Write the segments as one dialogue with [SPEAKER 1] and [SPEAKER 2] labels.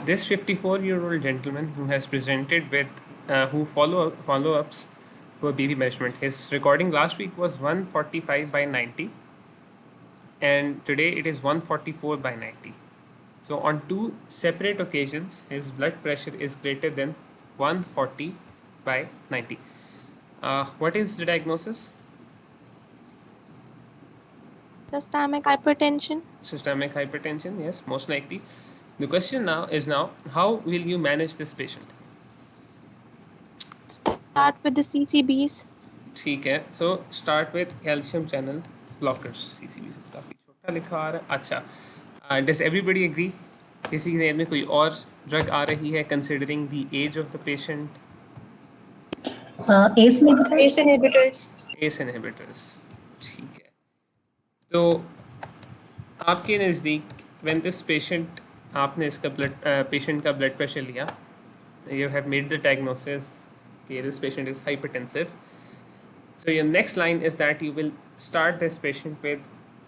[SPEAKER 1] This 54-year-old gentleman who has presented with who follow-ups for BP management. His recording last week was 145 by 90, and today it is 144 by 90. So on two separate occasions, his blood pressure is greater than 140 by 90. What is the diagnosis?
[SPEAKER 2] Systemic hypertension.
[SPEAKER 1] Systemic hypertension, yes, most likely. The question now is how will you manage this patient?
[SPEAKER 2] Start with the CCBs.
[SPEAKER 1] ठीक है, so start with calcium channel blockers. CCBs काफ़ी छोटा लिखा आ रहा है. अच्छा, does everybody agree? किसी के में कोई और ड्रग आ रही है considering the age of the patient?
[SPEAKER 3] ACE inhibitors.
[SPEAKER 1] ACE inhibitors. ठीक है. तो आपके नज़दीक when this patient आपने इसका patient का blood pressure लिया, you have made the diagnosis that this patient is hypertensive. So your next line is that you will start this patient with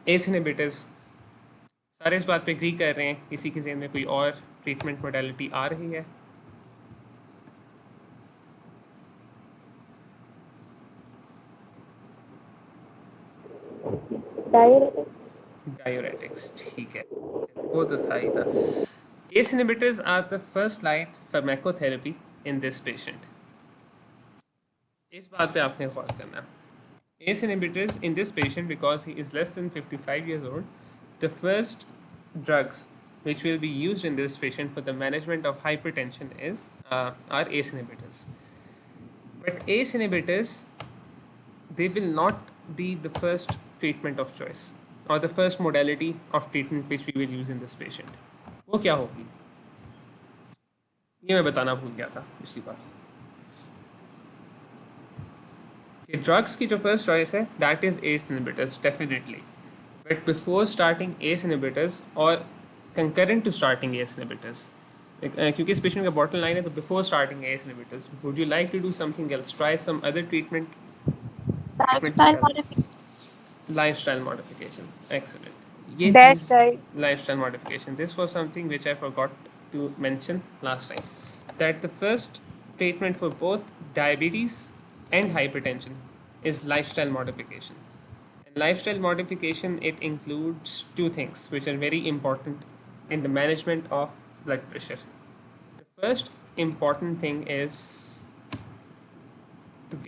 [SPEAKER 1] ACE inhibitors. सारे इस बात पे एग्री कर रहे हैं? किसी के ज़हन में कोई और ट्रीटमेंट मोडालिटी आ रही है? Diuretics, ठीक है, वो तो था ही था. ACE inhibitors are the first line pharmacotherapy in this patient. इस बात पे आपने गौर करना. ACE inhibitors in this patient, because he is less than 55 years old, the first drugs which will be used in this patient for the management of hypertension are ACE inhibitors. But ACE inhibitors, they will not be the first treatment of choice or the first modality of treatment which we will use in this patient. वो क्या होगी? ये मैं बताना भूल गया था पिछली बार. Drugs की जो first choice है, that is ACE inhibitors, definitely. But before starting ACE inhibitors or concurrent to starting ACE inhibitors, क्योंकि इस patient का bottom line है, तो before starting ACE inhibitors, would you like to do something else? Try some other treatment?
[SPEAKER 2] Lifestyle modification.
[SPEAKER 1] Lifestyle modification. Excellent. Lifestyle modification. This was something which I forgot to mention last time. That the first treatment for both diabetes and hypertension is lifestyle modification. And lifestyle modification, it includes two things which are very important in the management of blood pressure. The first important thing is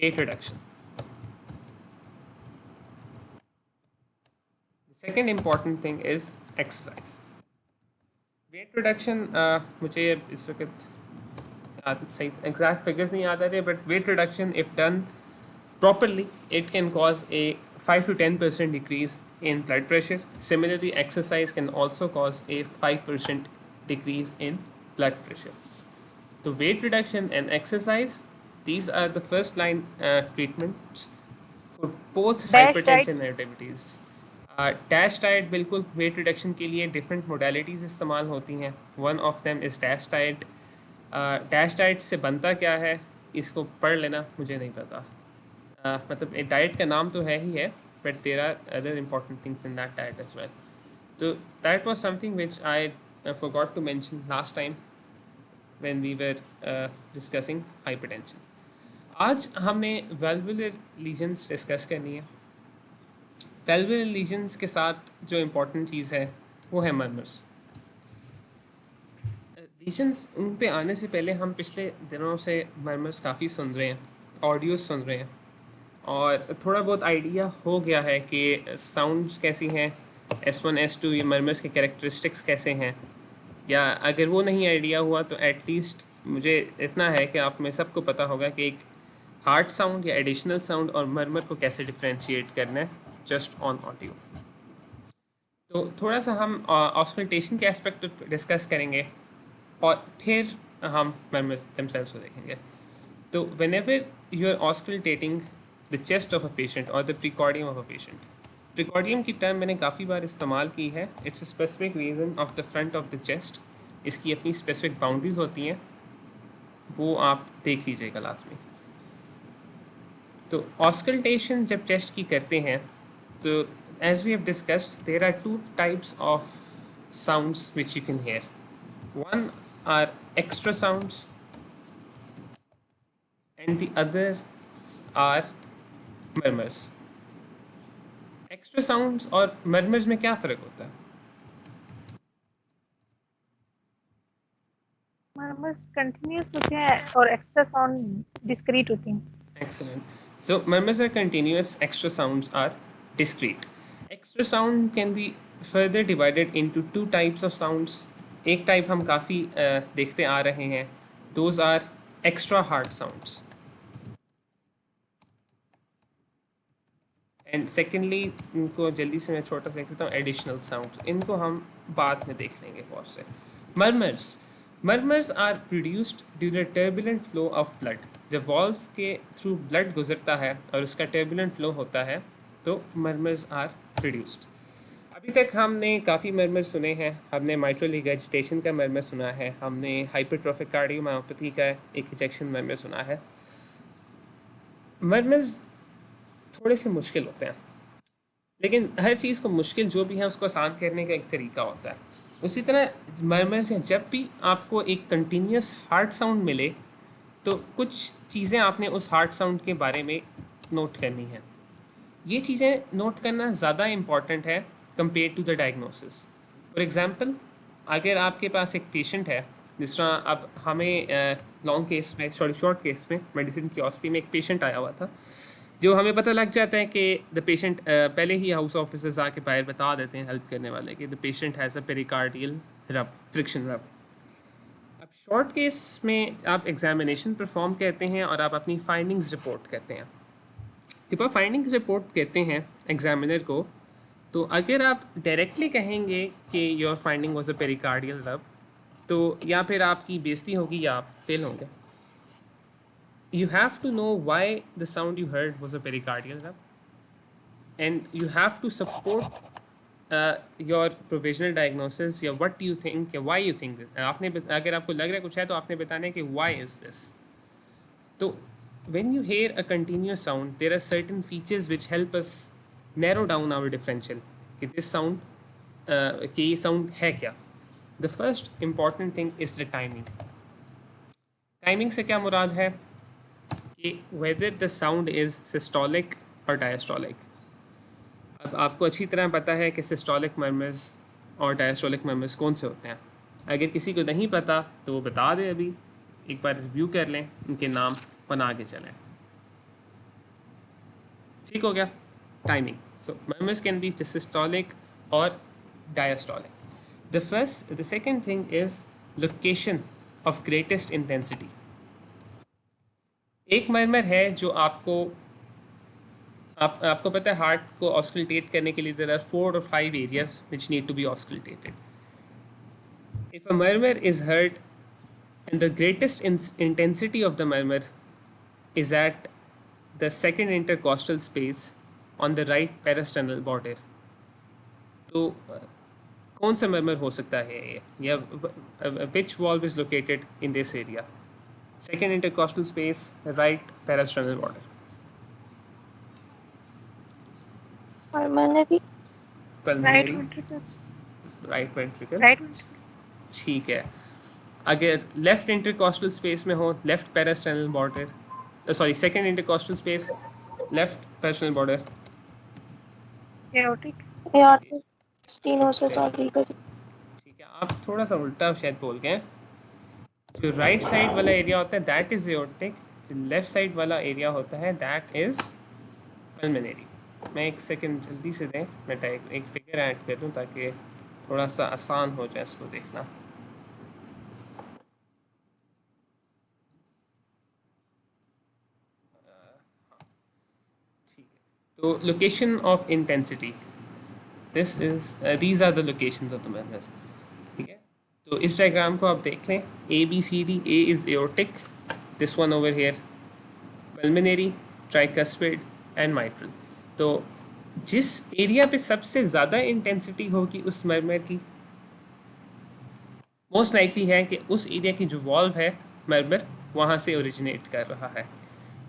[SPEAKER 1] weight reduction. The second important thing is exercise. Weight reduction, मुझे इस वक्त सही exact figures नहीं याद आ रहे, but weight reduction, if done properly, it can cause a 5 to 10% decrease in blood pressure. Similarly, exercise can also cause a 5% decrease in blood pressure. So weight reduction and exercise, these are the first line treatments for both hypertension and diabetes. Dash diet बिल्कुल weight reduction के लिए different modalities इस्तेमाल होती हैं. One of them is dash diet. Dash diet से बनता क्या है इसको पढ़ लेना, मुझे नहीं पता. मतलब डाइट का नाम तो है ही है, but there are other important things in that diet as well. तो that was something which I forgot to mention last time when we were discussing hypertension. आज हमने वेल्वुलर लीजन्स डिस्कस करनी है. वेल्वुलर लीजन्स के साथ जो important चीज़ है वो है मर्मर्स. लीजन्स उन पे आने से पहले हम पिछले दिनों से मर्मर्स काफ़ी सुन रहे हैं, ऑडियोज सुन रहे हैं, और थोड़ा बहुत आइडिया हो गया है कि साउंड्स कैसी हैं, S1 S2 ये मर्मर्स के कैरेक्टरिस्टिक्स कैसे हैं. या अगर वो नहीं आइडिया हुआ तो एटलीस्ट मुझे इतना है कि आप में सबको पता होगा कि एक हार्ड साउंड या एडिशनल साउंड और मर्मर को कैसे डिफ्रेंशिएट करना है जस्ट ऑन ऑडियो. तो थोड़ा सा हम ऑस्कल्टेशन के एस्पेक्ट डिस्कस करेंगे और फिर हम मर्मर्स themselves को देखेंगे. तो whenever you are auscultating the chest of a patient or the precordium of a patient, precordium की टर्म मैंने काफ़ी बार इस्तेमाल की है. It's a specific region of the front of the chest. इसकी अपनी specific boundaries होती हैं, वो आप देख लीजिएगा लाजमी. तो ऑस्कल्टेशन जब चेस्ट की करते हैं तो as we have discussed, there are two types of sounds which you can hear. One are extra sounds and the others are murmurs. Extra sounds और मर्मर्स में क्या फ़र्क होता है?
[SPEAKER 3] मर्मर्स कंटिन्यूस होते हैं और एक्स्ट्रा साउंड डिस्क्रीट होती हैं।
[SPEAKER 1] Excellent. So murmurs are continuous, extra sounds are discrete. Extra sound can be further divided into two types of sounds. एक टाइप हम काफ़ी देखते आ रहे हैं, those are extra hard sounds. And secondly इनको जल्दी से मैं छोटा सा देख लेता हूँ, एडिशनल साउंड्स, इनको हम बाद में देख लेंगे गौर से. Murmurs are produced due the turbulent flow of blood. जब वॉल्व्स के थ्रू ब्लड गुजरता है और उसका टर्बुलेंट फ्लो होता है तो मर्मर्स आर प्रोड्यूस्ड. अभी तक हमने काफ़ी मर्मर सुने हैं. हमने माइट्रल रिगर्जिटेशन का मर्मर सुना है, हमने हाइपरट्रोफिक कार्डियोमायोपैथी का एक इंजेक्शन मर्मर सुना है. मर्मर्स थोड़े से मुश्किल होते हैं, लेकिन हर चीज़ को मुश्किल जो भी है उसको आसान करने का एक तरीका होता है. उसी तरह मर्मर्स हैं, जब भी आपको एक कंटिन्यूस हार्ड साउंड मिले तो कुछ चीज़ें आपने उस हार्ड साउंड के बारे में नोट करनी है. ये चीज़ें नोट करना ज़्यादा इम्पॉर्टेंट है compare to the diagnosis. For example, अगर आपके पास एक पेशेंट है, जिस तरह अब हमें लॉन्ग केस में शॉर्ट केस में मेडिसिन की हॉस्पी में एक पेशेंट आया हुआ था, जो हमें पता लग जाता है कि द पेशेंट पहले ही हाउस ऑफिसर्स आके बाहर बता देते हैं हेल्प करने वाले कि the patient has a pericardial रब, फ्रिक्शन रब. अब शॉर्ट केस में आप एग्जामिनेशन परफॉर्म करते हैं और आप अपनी फाइंडिंग्स रिपोर्ट करते हैं. जब आप फाइंडिंग्स रिपोर्ट करते हैं एग्जामिनर को, तो अगर आप डायरेक्टली कहेंगे कि your finding was a pericardial रब, तो या फिर आपकी बेइज्जती होगी या आप फेल होंगे. You have to know why the sound you heard was a pericardial rub, and you have to support your provisional diagnosis या what do you think या why you think that. आपने अगर आपको लग रहा है कुछ है तो आपने बताना है कि why is this. तो when you hear a continuous sound, there are certain features which help us narrow down our differential कि this sound कि ये sound है क्या. The first important thing is the timing. Timing से क्या मुराद है कि whether the sound is systolic or diastolic. अब आपको अच्छी तरह पता है कि सिस्टोलिक मर्मर्स और डायस्टोलिक मर्मर्स कौन से होते हैं. अगर किसी को नहीं पता तो वो बता दे, अभी एक बार रिव्यू कर लें, उनके नाम बना के चलें. ठीक हो गया. Timing. So murmurs can be systolic और diastolic. The second thing is location of greatest intensity. एक मर्मर है जो आपको पता है हार्ट को ऑस्कुलेट करने के लिए there are 4 or 5 areas which need to be auscultated. If a murmur is heard and the greatest intensity of the murmur is at the second intercostal space on the right parasternal border, तो कौन सा murmur हो सकता है ये, या which valve is located in this area? Second intercostal space, right parasternal border.
[SPEAKER 2] Pulmonary.
[SPEAKER 1] Pulmonary,
[SPEAKER 3] right
[SPEAKER 1] right ventricle.
[SPEAKER 3] Right
[SPEAKER 1] ठीक है. अगर लेफ्ट इंटरकॉस्टल स्पेस में हो, left parasternal border, sorry second intercostal space, left parasternal border.
[SPEAKER 3] Aortic
[SPEAKER 2] Aortic. Stenosis or legal.
[SPEAKER 1] ठीक है. आप थोड़ा सा उल्टा शायद बोल गए. जो राइट साइड वाला एरिया होता है दैट इज एओर्टिक, जो लेफ्ट साइड वाला एरिया होता है दैट इज पल्मोनरी. मैं एक सेकंड जल्दी से दें, मैं एक फिगर ऐड कर दूं ताकि थोड़ा सा आसान हो जाए इसको देखना. ठीक है. तो location of intensity, these are the locations of the murmurs. ठीक है. तो इस डायग्राम को आप देख लें, A B C D. A is aortic, this one over here pulmonary, tricuspid and mitral. तो जिस एरिया पे सबसे ज़्यादा इंटेंसिटी होगी उस मर्मर की, मोस्ट लाइकली है कि उस एरिया की जो वॉल्व है मर्मर वहाँ से ओरिजिनेट कर रहा है.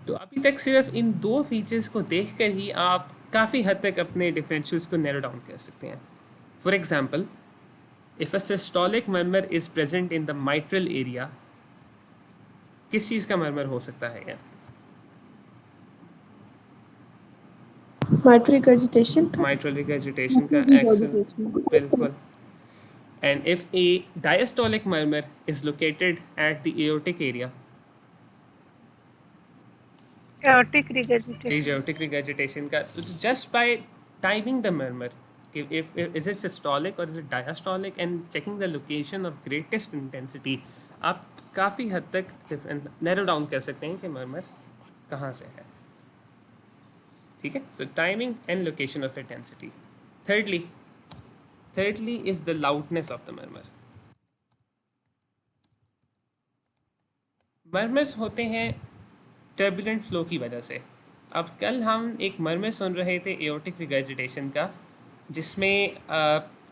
[SPEAKER 1] तो अभी तक सिर्फ इन दो फीचर्स को देखकर ही आप काफ़ी हद तक अपने डिफरेंशियल्स को नैरो डाउन कर सकते हैं. For example, if a systolic murmur is present in the mitral area, किस चीज़ का मर्मर हो सकता है यार?
[SPEAKER 2] Mitral regurgitation का
[SPEAKER 1] माइट्रल रिगर्जिटेशन का,
[SPEAKER 2] mitral
[SPEAKER 1] एक्सेलेंट,
[SPEAKER 2] regurgitation
[SPEAKER 1] बिल्कुल. And if a diastolic murmur is located at the aortic area,
[SPEAKER 3] aortic regurgitation.
[SPEAKER 1] aortic regurgitation का, just by timing the murmur, if is it systolic or is it diastolic and checking the location of greatest intensity, आप काफ़ी हद तक narrow down कर सकते हैं कि murmur कहाँ से है. ठीक है, so timing and location of intensity. Thirdly is the loudness of the murmur. Murmurs होते हैं टर्बुलेंट फ्लो की वजह से. अब कल हम एक मर्मर सुन रहे थे एओर्टिक रिगर्जिटेशन का, जिसमें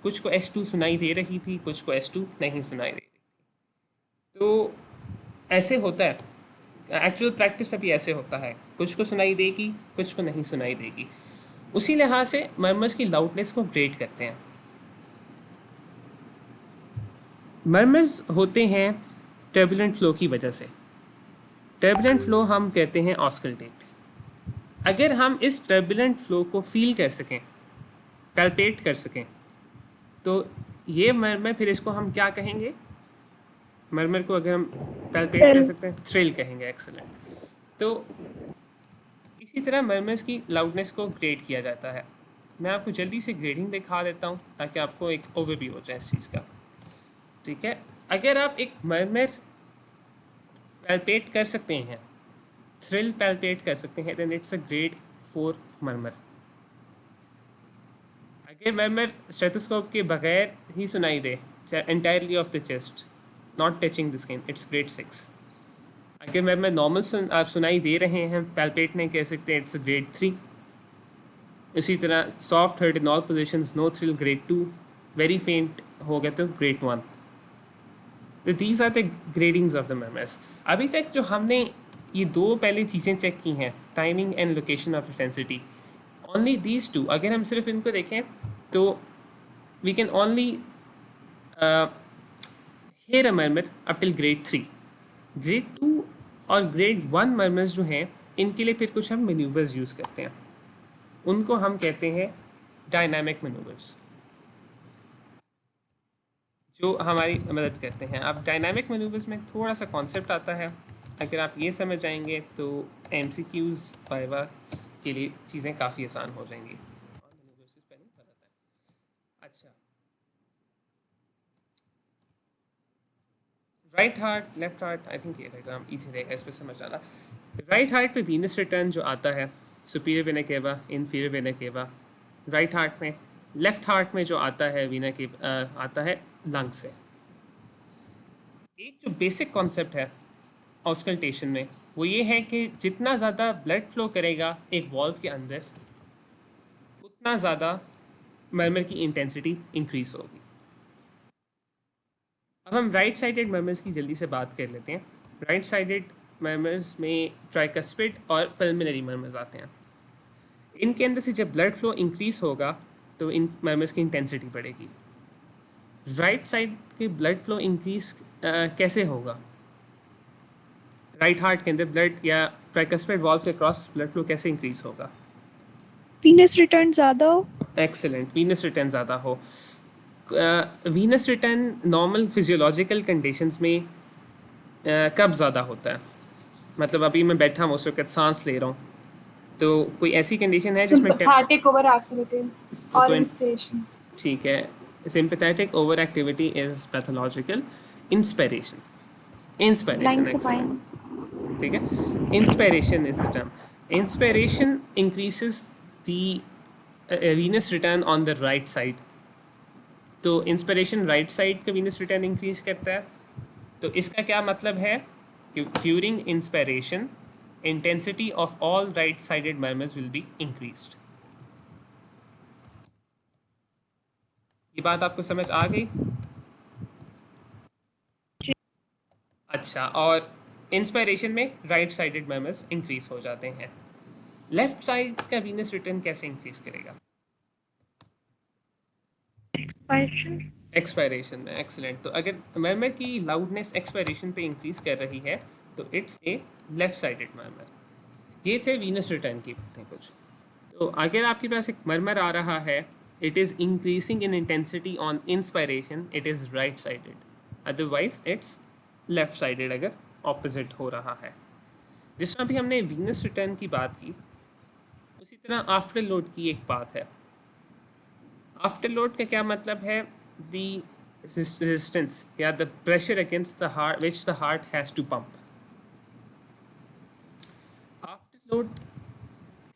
[SPEAKER 1] कुछ को S2 सुनाई दे रही थी, कुछ को S2 नहीं सुनाई दे रही थी. तो ऐसे होता है, एक्चुअल प्रैक्टिस में भी ऐसे होता है, कुछ को सुनाई देगी, कुछ को नहीं सुनाई देगी. उसी लिहाज से मर्मर्स की लाउडनेस को ग्रेड करते हैं. मर्मर्स होते हैं टर्बुलेंट फ्लो की वजह से. टर्बुलेंट फ्लो हम कहते हैं ऑस्कल्टेट. अगर हम इस टर्बुलेंट फ्लो को फील कर सकें, पैल्पेट कर सकें, तो ये मर्मर, फिर इसको हम क्या कहेंगे? मर्मर को अगर हम पैल्पेट कर सकते हैं, थ्रिल कहेंगे. एक्सेलेंट. तो इसी तरह मर्मर्स की लाउडनेस को ग्रेड किया जाता है. मैं आपको जल्दी से ग्रेडिंग दिखा देता हूँ ताकि आपको एक ओवरव्यू हो जाए इस चीज़ का. ठीक है, अगर आप एक मर्मर पैल्पेट कर सकते हैं, थ्रिल पैल्पेट कर सकते हैं, then it's a grade 4 murmur. अगर मर्मर स्टेथोस्कोप के बगैर ही सुनाई दे, entirely of the chest, not touching the skin, it's grade 6. अगर मर्मर नॉर्मल आप सुनाई दे रहे हैं, पैल्पेट नहीं कह सकते, इट्स अ ग्रेड 3. इसी तरह soft heard in all positions, no thrill, grade 2. Very faint हो गया तो ग्रेड 1. तो these are the gradings of the murmurs. अभी तक जो हमने ये दो पहले चीज़ें चेक की हैं, timing and location of intensity, only these two, अगर हम सिर्फ इनको देखें तो we can only hear a murmur up till grade 3. Grade 2 और ग्रेड 1 मर्मर्स जो हैं, इनके लिए फिर कुछ हम मैन्यूवर्स यूज़ करते हैं. उनको हम कहते हैं डायनामिक मैन्यूवर्स, जो हमारी मदद करते हैं. अब डायनामिक मैन्यूवर्स में थोड़ा सा कॉन्सेप्ट आता है, अगर आप ये समझ जाएंगे तो MCQs वाइवा के लिए चीज़ें काफ़ी आसान हो जाएंगी. अच्छा, right heart, left heart, I think ये डायग्राम ईजी रहेगा इस पर समझ आना. राइट हार्ट पे वीनस रिटर्न जो आता है, superior vena cava, inferior vena cava, right heart में. लेफ्ट हार्ट में जो आता है वीना के आता है लंग से. एक जो बेसिक कॉन्सेप्ट है ऑस्कल्टेशन में, वो ये है कि जितना ज़्यादा ब्लड फ्लो करेगा एक वॉल्व के अंदर, उतना ज़्यादा मर्मर की इंटेंसिटी इंक्रीज होगी. अब हम राइट साइडेड मर्मर्स की जल्दी से बात कर लेते हैं. राइट साइडेड मर्मर्स में ट्राइकस्पिड और पल्मोनरी मर्मर्स आते हैं. इनके अंदर से जब ब्लड फ्लो इंक्रीज होगा तो इन मर्मर्स की इंटेंसिटी बढ़ेगी. राइट साइड के ब्लड फ्लो इंक्रीज कैसे होगा? राइट हार्ट के अंदर ब्लड या ट्राइकस्पिड वॉल्व के क्रॉस ब्लड फ्लो कैसे इंक्रीज होगा?
[SPEAKER 2] वीनस रिटर्न ज़्यादा हो.
[SPEAKER 1] एक्सेलेंट, वीनस रिटर्न ज़्यादा हो. Venous return normal physiological conditions में कब ज़्यादा होता है? मतलब अभी मैं बैठा हूँ, उस वक्त सांस ले रहा हूँ, तो कोई ऐसी कंडीशन है जिसमें
[SPEAKER 3] Sympathetic overactivity or inspiration.
[SPEAKER 1] ठीक है, sympathetic overactivity is pathological. Inspiration, excellent. ठीक है, inspiration is the term. Inspiration increases the venous return on the right side. तो inspiration right side का venous return increase करता है. तो इसका क्या मतलब है कि during inspiration intensity of all right sided murmurs will be increased. ये बात आपको समझ आ गई? अच्छा, और इंस्पायरेशन में राइट साइडेड मर्मर्स इंक्रीज हो जाते हैं. लेफ्ट साइड का वीनस रिटर्न कैसे इंक्रीज करेगा?
[SPEAKER 3] Expiration.
[SPEAKER 1] एक्सपायरेशन में, एक्सीलेंट। तो अगर मर्मर की लाउडनेस एक्सपायरेशन पे इंक्रीज कर रही है तो it's a left sided murmur. ये थे वीनस रिटर्न की बातें कुछ। तो अगर आपके पास एक मर्मर आ रहा है, it is increasing in intensity on inspiration, it is right sided, otherwise it's left sided अगर ऑपोजिट हो रहा है। जिस तरह भी हमने वीनस रिटर्न की बात की, उसी तरह आफ्टर लोड की एक बात है। आफ्टर लोड का क्या मतलब है? द रेजिस्टेंस या the pressure against the heart which the heart has to pump. After load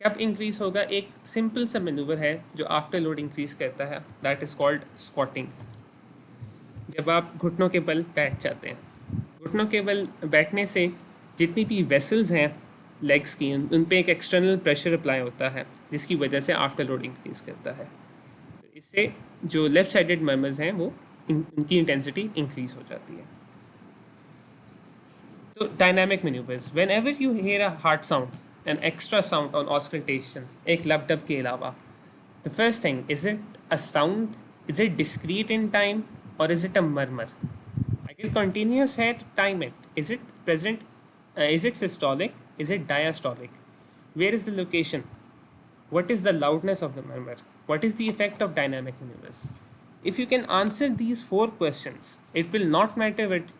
[SPEAKER 1] कब इंक्रीज होगा? एक सिंपल सा मैनूवर है जो आफ्टर लोड इंक्रीज करता है, दैट इज़ कॉल्ड स्क्वाटिंग। जब आप घुटनों के बल बैठ जाते हैं, घुटनों के बल बैठने से जितनी भी वेसल्स हैं लेग्स की, उन पे एक एक्सटर्नल प्रेशर अप्लाई होता है जिसकी वजह से आफ्टर लोड इंक्रीज करता है। तो इससे जो लेफ्ट साइडेड मर्मर्स हैं वो उनकी इंटेंसिटी इंक्रीज हो जाती है। तो dynamic manoeuvres, whenever you hear a heart sound, an extra sound on auscultation, एक लब डब के अलावा, the first thing, is it a sound, is it discrete in time और इज इट अ मर्मर? अगर continuous है तो time it, is it present, is it systolic, is it diastolic, where is the location, what is the loudness of the murmur, what is the effect of dynamic maneuvers? If you can answer these 4 questions, it will not matter what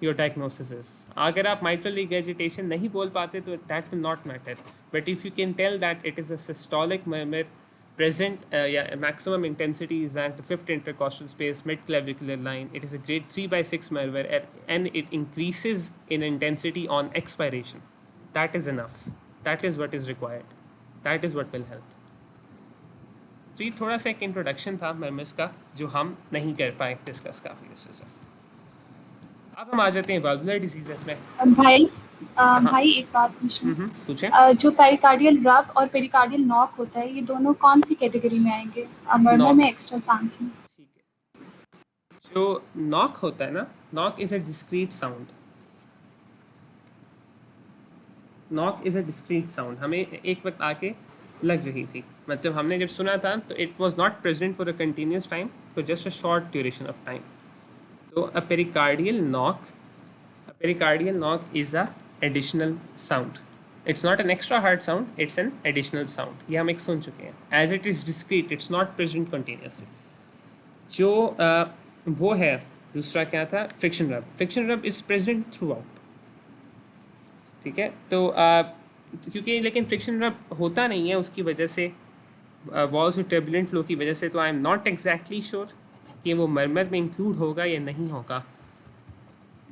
[SPEAKER 1] your diagnosis is. अगर आप mitral regurgitation नहीं बोल पाते तो that will not matter, but if you can tell that it is a systolic murmur present, maximum intensity is at the 5th intercostal space, mid-clavicular line, it is a grade 3/6 murmur and it increases in intensity on expiration, that is enough, that is what is required, that is what will help. तो ये थोड़ा सा एक introduction था murmurs का जो हम नहीं कर पाए डिस्कस काफ़ी अच्छे से। अब हम आ जाते हैं वाल्वुलर डिजीजेस में।
[SPEAKER 2] भाई
[SPEAKER 1] हाँ।
[SPEAKER 2] भाई एक बात पूछूं।
[SPEAKER 1] पूछें।
[SPEAKER 2] जो पेरिकार्डियल रब और पेरिकार्डियल नॉक होता है, ये दोनों कौन सी कैटेगरी में आएंगे? मर्मर
[SPEAKER 1] नॉक,
[SPEAKER 2] में एक्स्ट्रा साउंड।
[SPEAKER 1] ठीक है। जो नॉक होता है ना, knock is a discrete sound, knock is a discrete sound. हमें एक वक्त आके लग रही थी, मतलब हमने जब सुना था तो it was not present for a continuous time, for just a short duration of time. तो a pericardial knock is an additional sound, it's not an extra heart sound, it's an additional sound. ये हम एक सुन चुके हैं। As it is discrete, it's not present continuously. जो वो है दूसरा क्या था, फ्रिक्शन रब। फ्रिक्शन रब इज प्रेजेंट थ्रू आउट, ठीक है। तो क्योंकि लेकिन फ्रिक्शन रब होता नहीं है, उसकी वजह से वॉल्स और टर्बुलेंट फ्लो की वजह से, तो I am not exactly sure कि वो मर्मर में इंक्लूड होगा या नहीं होगा,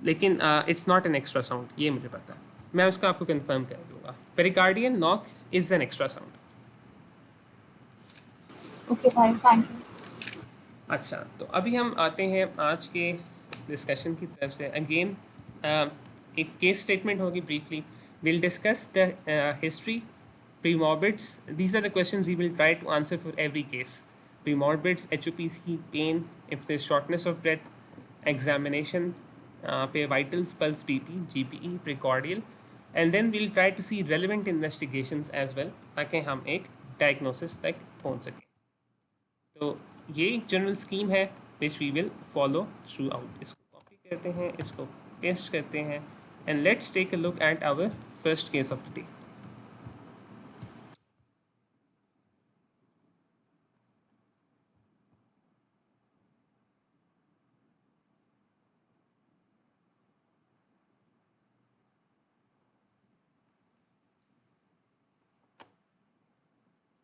[SPEAKER 1] लेकिन it's not an extra sound, ये मुझे पता है। मैं उसका आपको कंफर्म कर दूंगा। Pericardial knock is an extra sound.
[SPEAKER 2] Okay भाई, थैंक यू।
[SPEAKER 1] अच्छा, तो अभी हम आते हैं आज के डिस्कशन की तरफ से। अगेन एक केस स्टेटमेंट होगी briefly, will discuss the history, premorbids, these are the questions we will try to answer for every case. Premorbids, HOPC, pain, if there shortness of breath, examination पे vitals, pulse, BP, GPE, precordial, and then we'll try to see relevant investigations as well, ताकि हम एक diagnosis तक पहुंच सकें। तो ये एक जनरल स्कीम है which we will follow throughout. इसको कॉपी करते हैं, इसको पेस्ट करते हैं, and let's take a look at our first case of the day.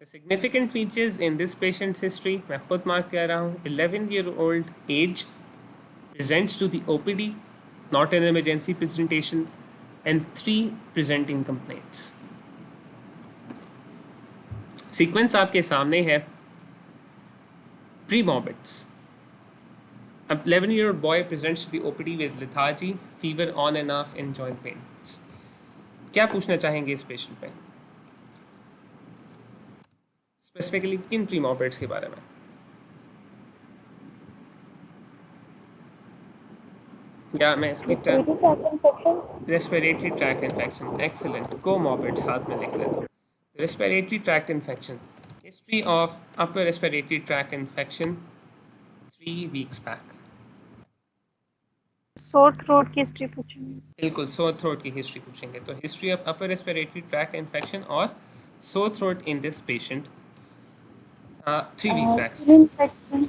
[SPEAKER 1] The significant features in this patient's history, मैं खुद मार्क कर रहा हूँ। 11-year-old age, presents to the OPD, not an emergency presentation, and 3 presenting complaints. Sequence आपके सामने है। Premorbids. A 11-year-old boy presents to the OPD with lethargy, fever on and off, and joint pains. क्या पूछना चाहेंगे इस patient पे? Specifically किन प्रीमॉर्बिड्स के बारे में? या मैं इसकी term respiratory tract infection, excellent. Comorbid साथ में लिख लेता हूँ। Respiratory tract infection, history of upper respiratory tract infection 3 weeks back.
[SPEAKER 3] Sore throat की हिस्ट्री पूछेंगे.
[SPEAKER 1] बिल्कुल, सोर थ्रोट की हिस्ट्री पूछेंगे. तो history of upper respiratory tract infection और sore throat in this patient. 3 week back.
[SPEAKER 2] Skin infection.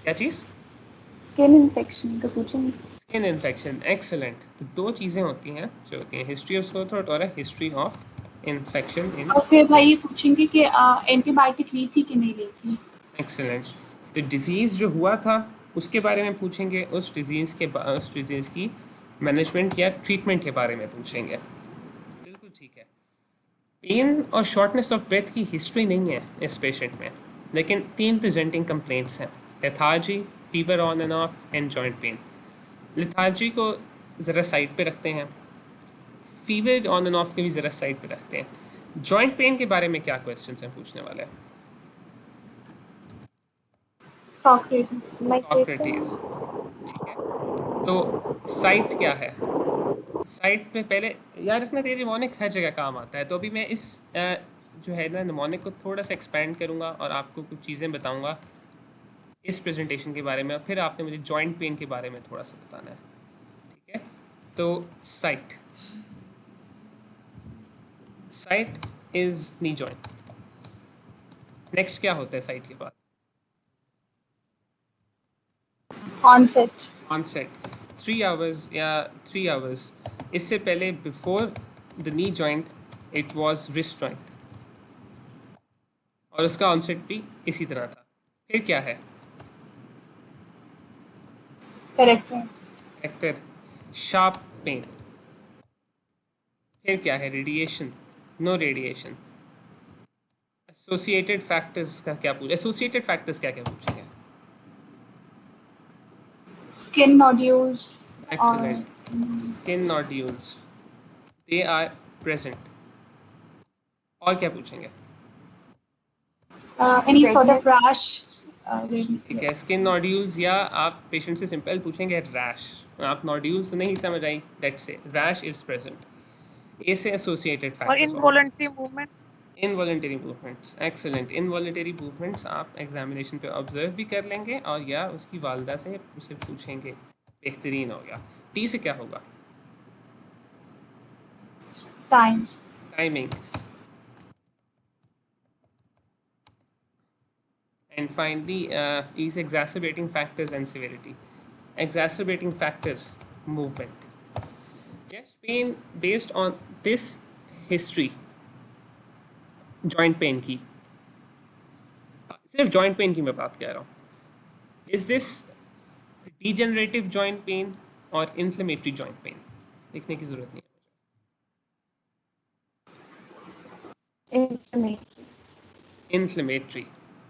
[SPEAKER 1] क्या चीज़?
[SPEAKER 2] Skin infection का पूछेंगे.
[SPEAKER 1] Skin infection. एक्सेलेंट. तो 2 चीज़ें होती हैं जो होती हैं हिस्ट्री ऑफ सोर थ्रोट और हिस्ट्री ऑफ इन्फेक्शन इन.
[SPEAKER 2] और फिर भाई ये पूछेंगे कि एंटीबायोटिक ली थी कि नहीं ली थी.
[SPEAKER 1] एक्सेलेंट. तो डिजीज़ जो हुआ था उसके बारे में पूछेंगे, उस डिज़ीज़ की मैनेजमेंट या ट्रीटमेंट के बारे में पूछेंगे. बिल्कुल ठीक है. पेन और शॉर्टनेस ऑफ ब्रेथ की हिस्ट्री नहीं है इस पेशेंट में, लेकिन 3 प्रेजेंटिंग कंप्लेंट्स हैं. Lethargy, fever on end of and joint pain. Lethargy को ज़रा साइड पे रखते हैं, फीवर ऑन एंड ऑफ के भी ज़रा साइड पे रखते हैं. जॉइंट पेन के बारे में क्या क्वेश्चंस हैं पूछने वाले हैं? सॉक्रेटिस. ठीक है. तो साइट क्या है? साइट पे पहले याद रखना, तेरी निमोनिक हर जगह काम आता है. तो अभी मैं इस जो है ना निमोनिक को थोड़ा सा एक्सपेंड करूँगा और आपको कुछ चीज़ें बताऊँगा इस प्रेजेंटेशन के बारे में, और फिर आपने मुझे जॉइंट पेन के बारे में थोड़ा सा बताना है. ठीक है. तो site is knee joint. Next क्या होता है साइट के बाद? ऑनसेट. 3 hours या 3 hours. इससे पहले before the knee joint it was wrist joint, और उसका ऑनसेट भी इसी तरह था. फिर क्या है? करेक्टर. Sharp pain. फिर क्या है? Radiation. No radiation. Associated factors का क्या पूछ एसोसिएटेड फैक्टर्स क्या क्या पूछेंगे?
[SPEAKER 2] Skin nodules.
[SPEAKER 1] Excellent. Skin nodules. They are present. और क्या पूछेंगे?
[SPEAKER 2] Any sort of rash.
[SPEAKER 1] ठीक है. स्किन नोड्यूल्स, या आप पेशेंट से सिंपल पूछेंगे रैश. आप नोड्यूल्स नहीं समझ आई, let's say rash is present. ए से एसोसिएटेड
[SPEAKER 3] और
[SPEAKER 1] factors.
[SPEAKER 3] Involuntary movements.
[SPEAKER 1] Involuntary movements. Excellent. Involuntary movements आप एग्जामिनेशन पे ऑब्जर्व भी कर लेंगे और या उसकी वालदा से उसे पूछेंगे. बेहतरीन हो गया. टी से क्या होगा?
[SPEAKER 2] Time.
[SPEAKER 1] Timing. And finally, is exacerbating factors and severity. Exacerbating factors, movement. Chest pain based on this history, joint pain की, सिर्फ joint pain की मैं बात कर रहा हूँ. Is this degenerative joint pain और inflammatory joint pain? लिखने की ज़रूरत नहीं है. Inflammatory.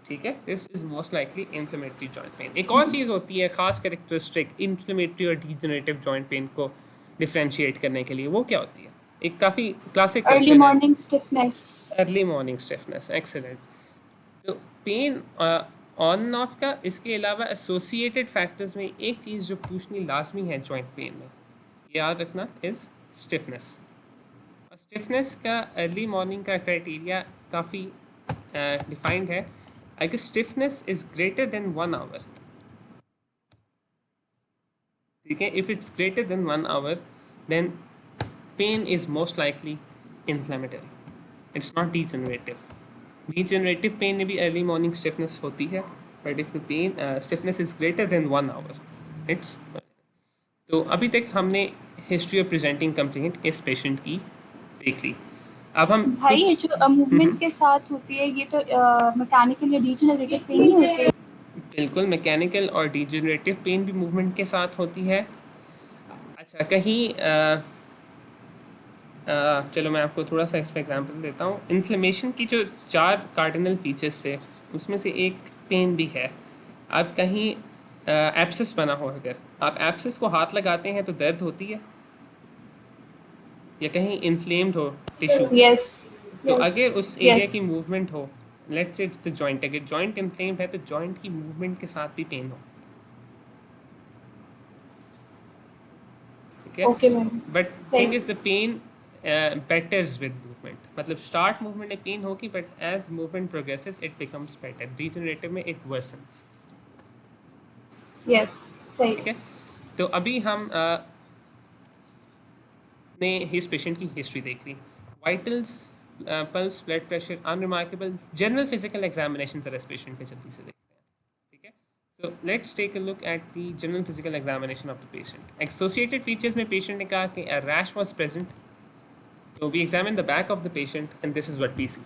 [SPEAKER 1] ठीक है. This is most likely inflammatory joint pain. एक और चीज़ होती है खास कैरेक्टरिस्टिक इन्फ्लेमेटरी और डिजेनरेटिव जॉइंट पेन को डिफ्रेंशिएट करने के लिए. वो क्या होती है? एक काफ़ी classic
[SPEAKER 2] early morning stiffness.
[SPEAKER 1] Early morning stiffness. Excellent. तो पेन ऑन ऑफ का, इसके अलावा एसोसिएटेड फैक्टर्स में एक चीज़ जो पूछनी लाजमी है जॉइंट पेन में, याद रखना, इज़ स्टिफनेस. और स्टिफनेस का अर्ली मॉर्निंग का क्राइटेरिया काफ़ी डिफाइंड है. अगर stiffness is greater than 1 hour, ठीक है, if it's greater than 1 hour, then pain is most likely inflammatory. It's not degenerative. Degenerative pain में भी अर्ली मॉर्निंग स्टिफनेस होती है, but if the pain stiffness is greater than 1 hour, it's. तो अभी तक हमने हिस्ट्री ऑफ प्रेजेंटिंग कंप्लेंट इस patient की देख ली. अब हम
[SPEAKER 2] भाई ये जो मूवमेंट के साथ होती है, ये तो मैकेनिकल या डिजेनरेटिव पेन ही होती है.
[SPEAKER 1] बिल्कुल, मैकेनिकल और डिजेनरेटिव पेन भी मूवमेंट के साथ होती है. अच्छा, कहीं चलो मैं आपको थोड़ा सा इसका एग्जांपल देता हूँ. इन्फ्लेमेशन की जो 4 कार्डिनल फीचर्स थे उसमें से एक पेन भी है. अब कहीं एब्सेस बना हो, अगर आप एब्सेस को हाथ लगाते हैं तो दर्द होती है, या कहीं इन्फ्लेम्ड हो टिश्यू.
[SPEAKER 2] यस.
[SPEAKER 1] तो अगर उस एरिया की मूवमेंट हो, let's say it's the joint, अगर जॉइंट इन्फ्लेम्ड है तो जॉइंट की मूवमेंट के साथ भी पेन हो. ठीक है.
[SPEAKER 2] Okay ma'am.
[SPEAKER 1] But thing is the pain betters with movement. मतलब स्टार्ट मूवमेंट में पेन होगी, but as movement progresses it becomes better. Degenerative में इट वर्सन्स.
[SPEAKER 2] यस सही
[SPEAKER 1] ठीक है, तो अभी हम ने इस पेशेंट की हिस्ट्री देख ली, vitals, pulse, blood pressure, unremarkable, general physical examination sir इस पेशेंट के जल्दी से देखते हैं। ठीक है, so let's take a look at the general physical examination of the patient. Associated features में पेशेंट ने कहा कि a rash was present, so we examine the back of the patient and this is what we see.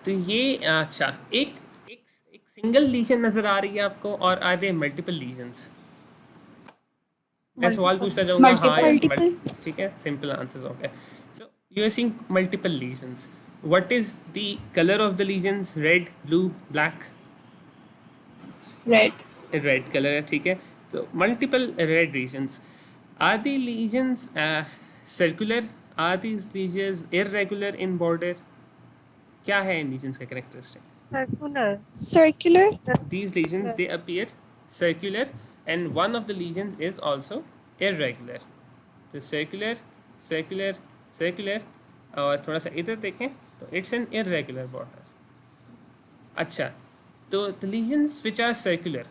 [SPEAKER 1] तो ये अच्छा एक एक एक सिंगल लीजन नजर आ रही है आपको और आर दे मल्टीपल लीजन्स? मैं सवाल पूछना चाहूँगा। हाँ
[SPEAKER 2] मल्टीपल
[SPEAKER 1] ठीक है, सिंपल आंसर्स हो गए। So you are seeing multiple lesions, what is the colour of the lesions? Red, blue, black? Red colour है, ठीक है। तो multiple red regions, are the lesions circular, are these lesions irregular in border? क्या है इन lesions का characteristic?
[SPEAKER 3] circular.
[SPEAKER 1] These lesions they appear circular and one of the lesions is also irregular. तो circular, circular, circular और थोड़ा सा इधर देखें तो it's an irregular border. अच्छा, तो the lesions which are circular,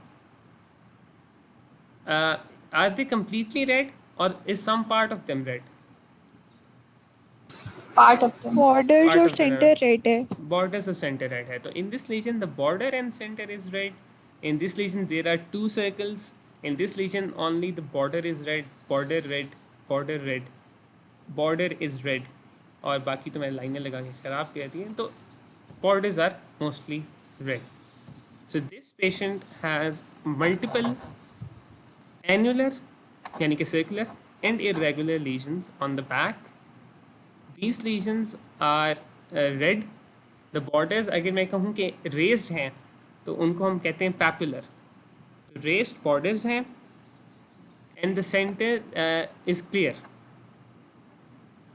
[SPEAKER 1] are they completely red or is some part of them red?
[SPEAKER 2] Part of the
[SPEAKER 3] Borders और center red है.
[SPEAKER 1] Borders और center red है। तो in this lesion the border and center is red. In this lesion there are two circles. In this lesion only the border is red, border red, border red, border is red. और बाकी तो मैंने लाइनें लगा के खराब कर दी हैं। तो borders are mostly red. So this patient has multiple annular यानी कि circular and irregular lesions on the back. These lesions are red. The borders अगर मैं कहूँ कि raised हैं तो उनको हम कहते हैं papular. तो raised borders हैं and the center is clear.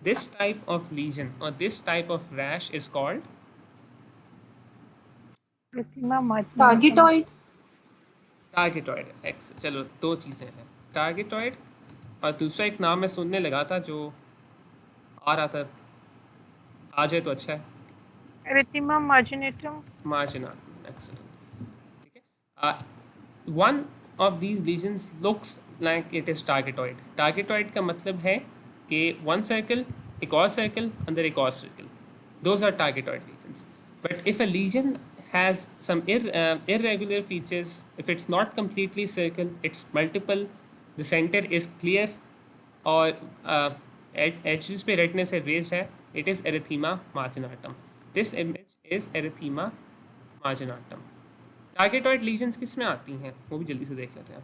[SPEAKER 1] This type of lesion or this type of rash is called
[SPEAKER 2] targetoid
[SPEAKER 1] targetoid एक्स। चलो दो चीज़ें हैं, टारगेटॉइड और दूसरा एक नाम मैं सुनने लगा था जो आ रहा था, आ जाए तो अच्छा है,
[SPEAKER 3] erythema marginatum.
[SPEAKER 1] marginal, excellent. ठीक है, one of these lesions looks like it is targetoid. Targetoid का मतलब है कि one circle, एक और circle, अंदर एक और circle, those are targetoid lesions. But if a lesion has some irregular features, if it's not completely circle, it's multiple, the center is clear और edges पे redness है, raised है, it is erythema marginatum. This image is erythema marginatum. Targetoid lesions किस में आती हैं वो भी जल्दी से देख लेते हैं।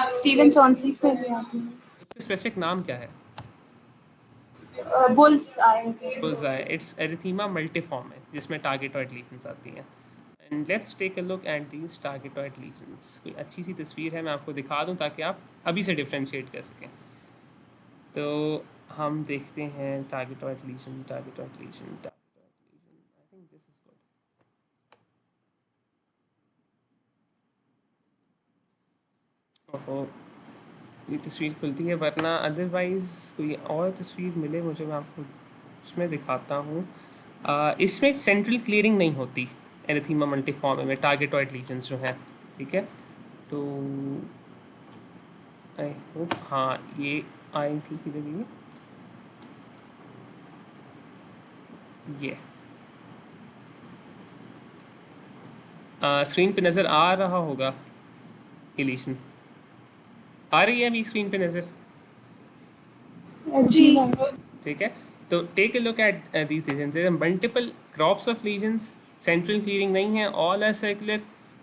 [SPEAKER 2] स्टीवन जॉनसीस में भी आती है।
[SPEAKER 1] इसका स्पेसिफिक नाम क्या है?
[SPEAKER 2] Bull's eye.
[SPEAKER 1] Bull's eye, it's erythema multiforme है जिसमें टारगेटॉइड लीजन्स आती हैं। And let's take a look at these targetoid lesions. कोई अच्छी सी तस्वीर है मैं आपको दिखा दूं ताकि आप अभी से डिफ्रेंशिएट कर सकें। तो हम देखते हैं targetoid lesion, targetoid lesion, targetoid lesion, I think this is good. ओहो, ये तस्वीर खुलती है, वरना अदरवाइज़ कोई और तस्वीर मिले मुझे मैं आपको इसमें दिखाता हूँ। इसमें सेंट्रल क्लियरिंग नहीं होती एरिथीमा मल्टीफॉर्म में टारगेटॉइड लीजन्स जो हैं, ठीक है। तो आई होप हाँ ये आई थी, किधर गई ये? स्क्रीन पे नज़र आ रहा होगा ये लीजन, आ रही है अभी स्क्रीन पे नज़र?
[SPEAKER 2] जी
[SPEAKER 1] ठीक है, तो take a look at these lesions. There are multiple crops of lesions, central clearing नहीं है, ऑल आर सर्कुलर,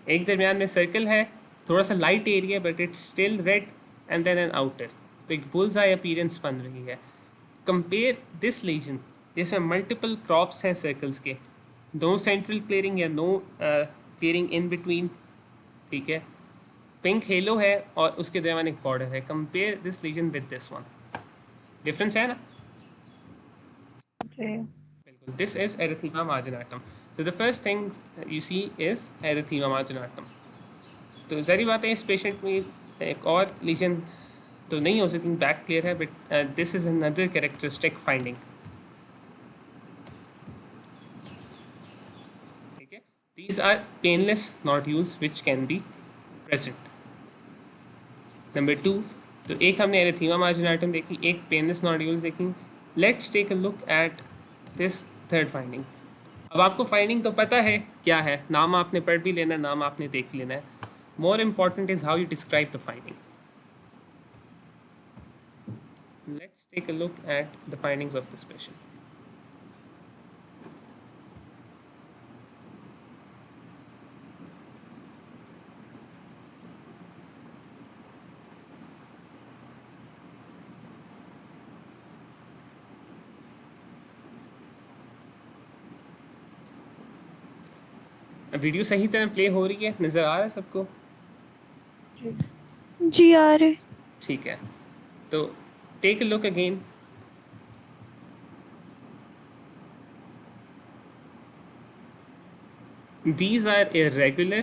[SPEAKER 1] एक दरमियान में सर्कल है, थोड़ा सा light area but it's still red and then an outer, तो एक बुल्स आई अपीयरेंस बन रही है। कंपेयर दिस लीजन जिसमें मल्टीपल क्रॉप्स हैं सर्कल्स के, नो सेंट्रल क्लियरिंग या नो क्लियरिंग इन बिटवीन, ठीक है, पिंक हेलो है और उसके दरमियान एक बॉर्डर है। Compare this lesion with this one, difference है ना? बिल्कुल, this is erythema marginatum. So the first thing you see is erythema marginatum. तो ज़ाहिर बात है इस पेशेंट में एक और लीजन तो नहीं हो सकती, बैक क्लियर है, but this is another characteristic finding. ठीक है, these are painless nodules which can be present. Number 2, तो एक हमने एरिथीमा मार्जिनाटम देखी, एक पेनलेस नोड्यूल्स देखी. Let's take a look at this third finding. अब आपको फाइंडिंग तो पता है क्या है, नाम आपने पढ़ भी लेना है, नाम आपने देख लेना है. More important is how you describe the finding. Let's take a look at the findings of this patient. Video सही तरह प्ले हो रही है, नज़र आ रहा है सबको?
[SPEAKER 4] जी आ रहे.
[SPEAKER 1] ठीक है, तो take a look again. These are irregular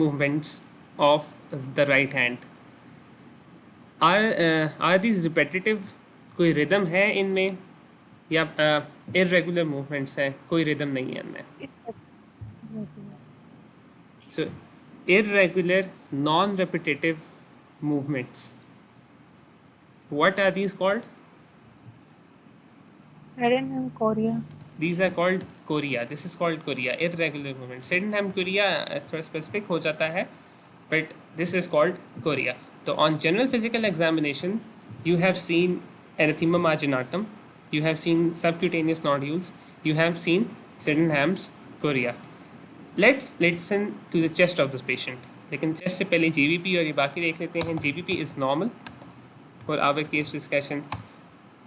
[SPEAKER 1] movements of the right hand. Are these repetitive? कोई रिदम है इनमें या irregular movements हैं, कोई रिदम नहीं है इनमें? So irregular non-repetitive movements, what are these called?
[SPEAKER 3] Sydenham chorea.
[SPEAKER 1] These are called chorea. This is called chorea, irregular movement. Sydenham chorea थोड़ा specific हो जाता है, but this is called chorea. So on general physical examination, you have seen erythema marginatum, you have seen subcutaneous nodules, you have seen Sydenham's chorea. Let's listen to the chest of this patient. लेकिन chest से पहले GBP और ये बाकी देख लेते हैं. GBP is normal for our case discussion.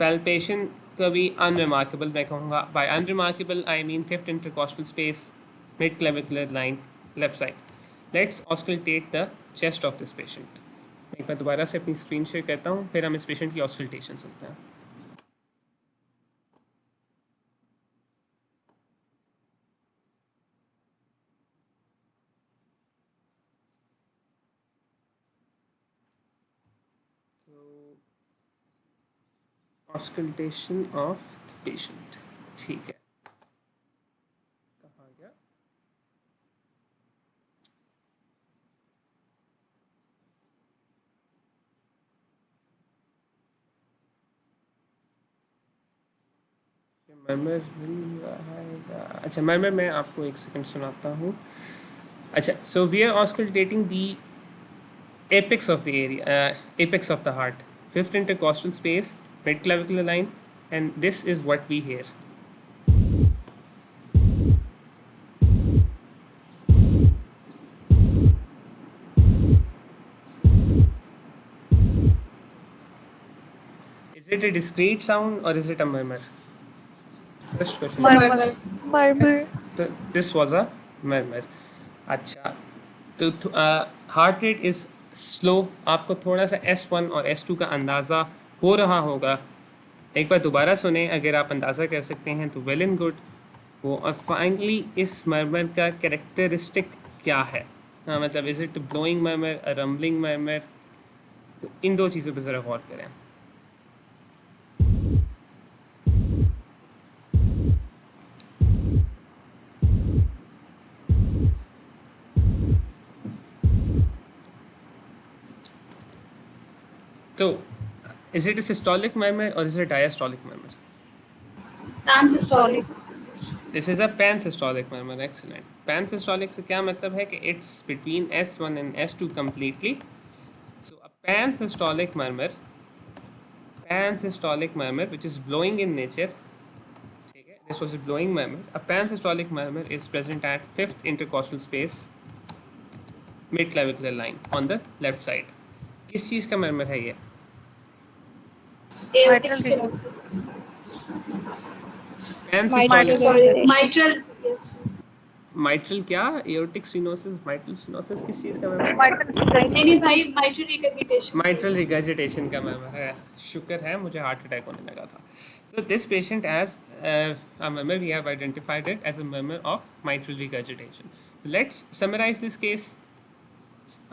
[SPEAKER 1] Palpation कभी unremarkable मैं कहूँगा. By unremarkable I mean fifth intercostal space, mid clavicular line, left side. Let's auscultate the chest of this patient. मैं एक बार दोबारा से अपनी स्क्रीन शेयर करता हूँ, फिर हम इस पेशेंट की ऑस्कल्टेशन सुनते हैं. Auscultation of the patient. ठीक है, कहाँ गया? मर्मर मिल रहा है. अच्छा, मर्मर मैं आपको एक सेकंड सुनाता हूँ. अच्छा, so we are auscultating the apex of the area, apex of the heart, fifth intercostal space, mid clavicular line, and this is what we hear. Is it a discrete sound or is it a murmur? First question.
[SPEAKER 4] Murmur.
[SPEAKER 1] So this was a murmur. अच्छा, तो heart rate is slow. आपको थोड़ा सा S1 और S2 का अंदाज़ा हो रहा होगा. एक बार दोबारा सुने, अगर आप अंदाज़ा कर सकते हैं तो वेल एंड गुड. वो और फाइनली इस मर्मर का कैरेक्टरिस्टिक क्या है, मतलब is it blowing murmur, a rumbling murmur? तो इन दो चीज़ों पर ज़रा गौर करें. So, is it a systolic murmur or is it a diastolic murmur?
[SPEAKER 2] Pansystolic.
[SPEAKER 1] This is a pansystolic murmur. Excellent. Pansystolic से क्या मतलब है कि it's between S1 and S2 completely. So a pansystolic murmur which is blowing in nature. ठीक है, this was a blowing murmur. A pansystolic murmur is present at fifth intercostal space, mid clavicular line on the left side. किस चीज़ का murmur है ये? Mitral क्या? Aortic stenosis, mitral stenosis किस चीज़ का murmur? Mitral regurgitation का मर्मर है. शुक्र है, मुझे हार्ट अटैक होने लगा था. So this patient has a murmur, we have identified it as a murmur of mitral regurgitation. So let's summarize this case.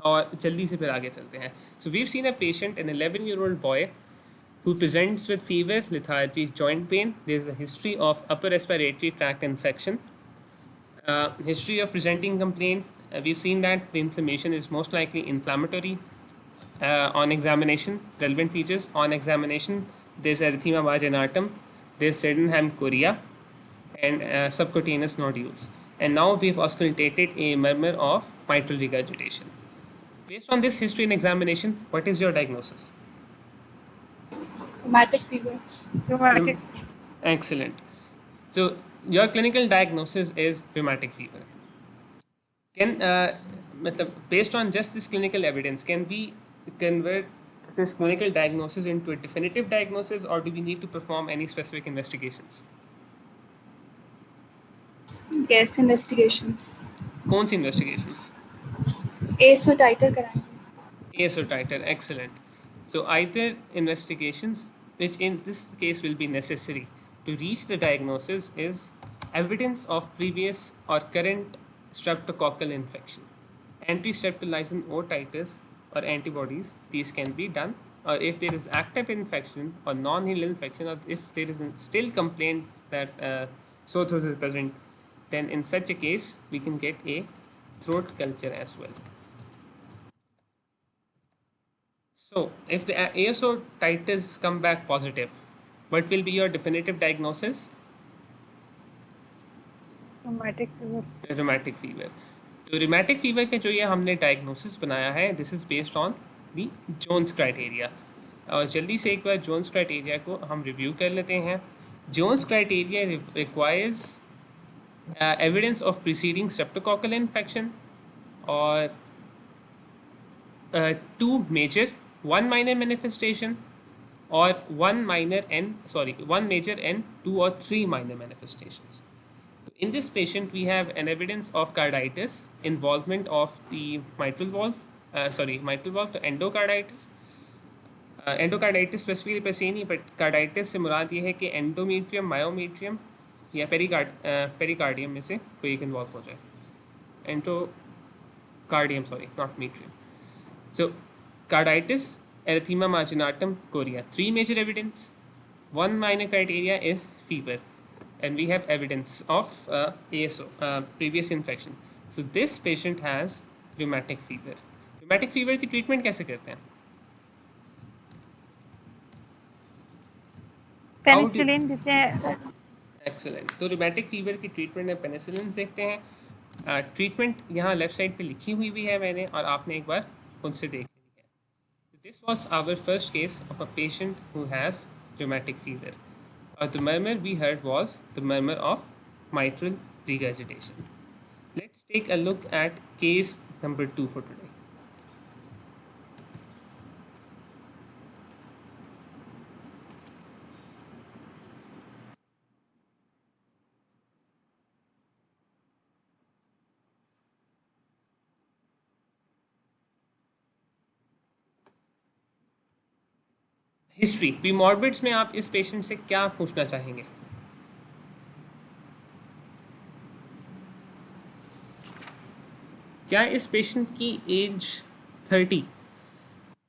[SPEAKER 1] और जल्दी से फिर आगे चलते हैं. So we've seen a patient, an 11-year-old boy, who presents with fever, lethargy, joint pain. There's a history of upper respiratory tract infection. History of presenting complaint. We've seen that the inflammation is most likely inflammatory. On examination, relevant features. On examination, there's erythema vaginatum, there's Sydenham chorea, and subcutaneous nodules. And now we've auscultated a murmur of mitral regurgitation. Based on this history and examination, what is your diagnosis?
[SPEAKER 2] Rheumatic fever.
[SPEAKER 3] Rheumatic.
[SPEAKER 1] Excellent. So your clinical diagnosis is rheumatic fever. Based on just this clinical evidence, can we convert this clinical diagnosis into a definitive diagnosis, or do we need to perform any specific investigations?
[SPEAKER 2] Yes, investigations.
[SPEAKER 1] कौन सी investigations?
[SPEAKER 2] ASO titer कराएंगे.
[SPEAKER 1] ASO titer, excellent. So either investigations, which in this case will be necessary to reach the diagnosis, is evidence of previous or current streptococcal infection. Anti-streptomycin O titers or antibodies, these can be done. Or if there is active infection or non-healed infection, or if there is still complaint that sore throat is present, then in such a case we can get a throat culture as well. So if the ASO titers come back positive, what will be your definitive diagnosis?
[SPEAKER 3] Rheumatic fever.
[SPEAKER 1] Rheumatic fever. तो rheumatic fever का जो ये हमने diagnosis बनाया है, this is based on the Jones criteria. और जल्दी से एक बार Jones criteria को हम review कर लेते हैं. Jones criteria requires evidence of preceding streptococcal infection or two major, one minor manifestation, or one major and two or three minor manifestations. In this patient, we have an evidence of carditis, involvement of the mitral valve to endocarditis. Endocarditis specifically पे से नहीं, but carditis से मुराद ये है कि endometrium, myometrium या pericardium में से कोई एक इन्वॉल्व हो जाए. Endocardium, not myocardium. So carditis, erythema marginatum, chorea. Three major evidence. One minor criteria is fever, and we have evidence of ASO, previous infection. So this patient has rheumatic fever. Rheumatic fever की treatment कैसे करते हैं?
[SPEAKER 3] Penicillin देते हैं.
[SPEAKER 1] Excellent. तो rheumatic fever की treatment में penicillin देखते हैं. Treatment यहाँ left side पे लिखी हुई भी है मैंने, और आपने एक बार उनसे देख ली है. This was our first case of a patient who has rheumatic fever. The murmur we heard was the murmur of mitral regurgitation. Let's take a look at case number 2 for today. History. प्रीमॉर्बिड्स में आप इस patient से क्या पूछना चाहेंगे? क्या इस patient की एज 30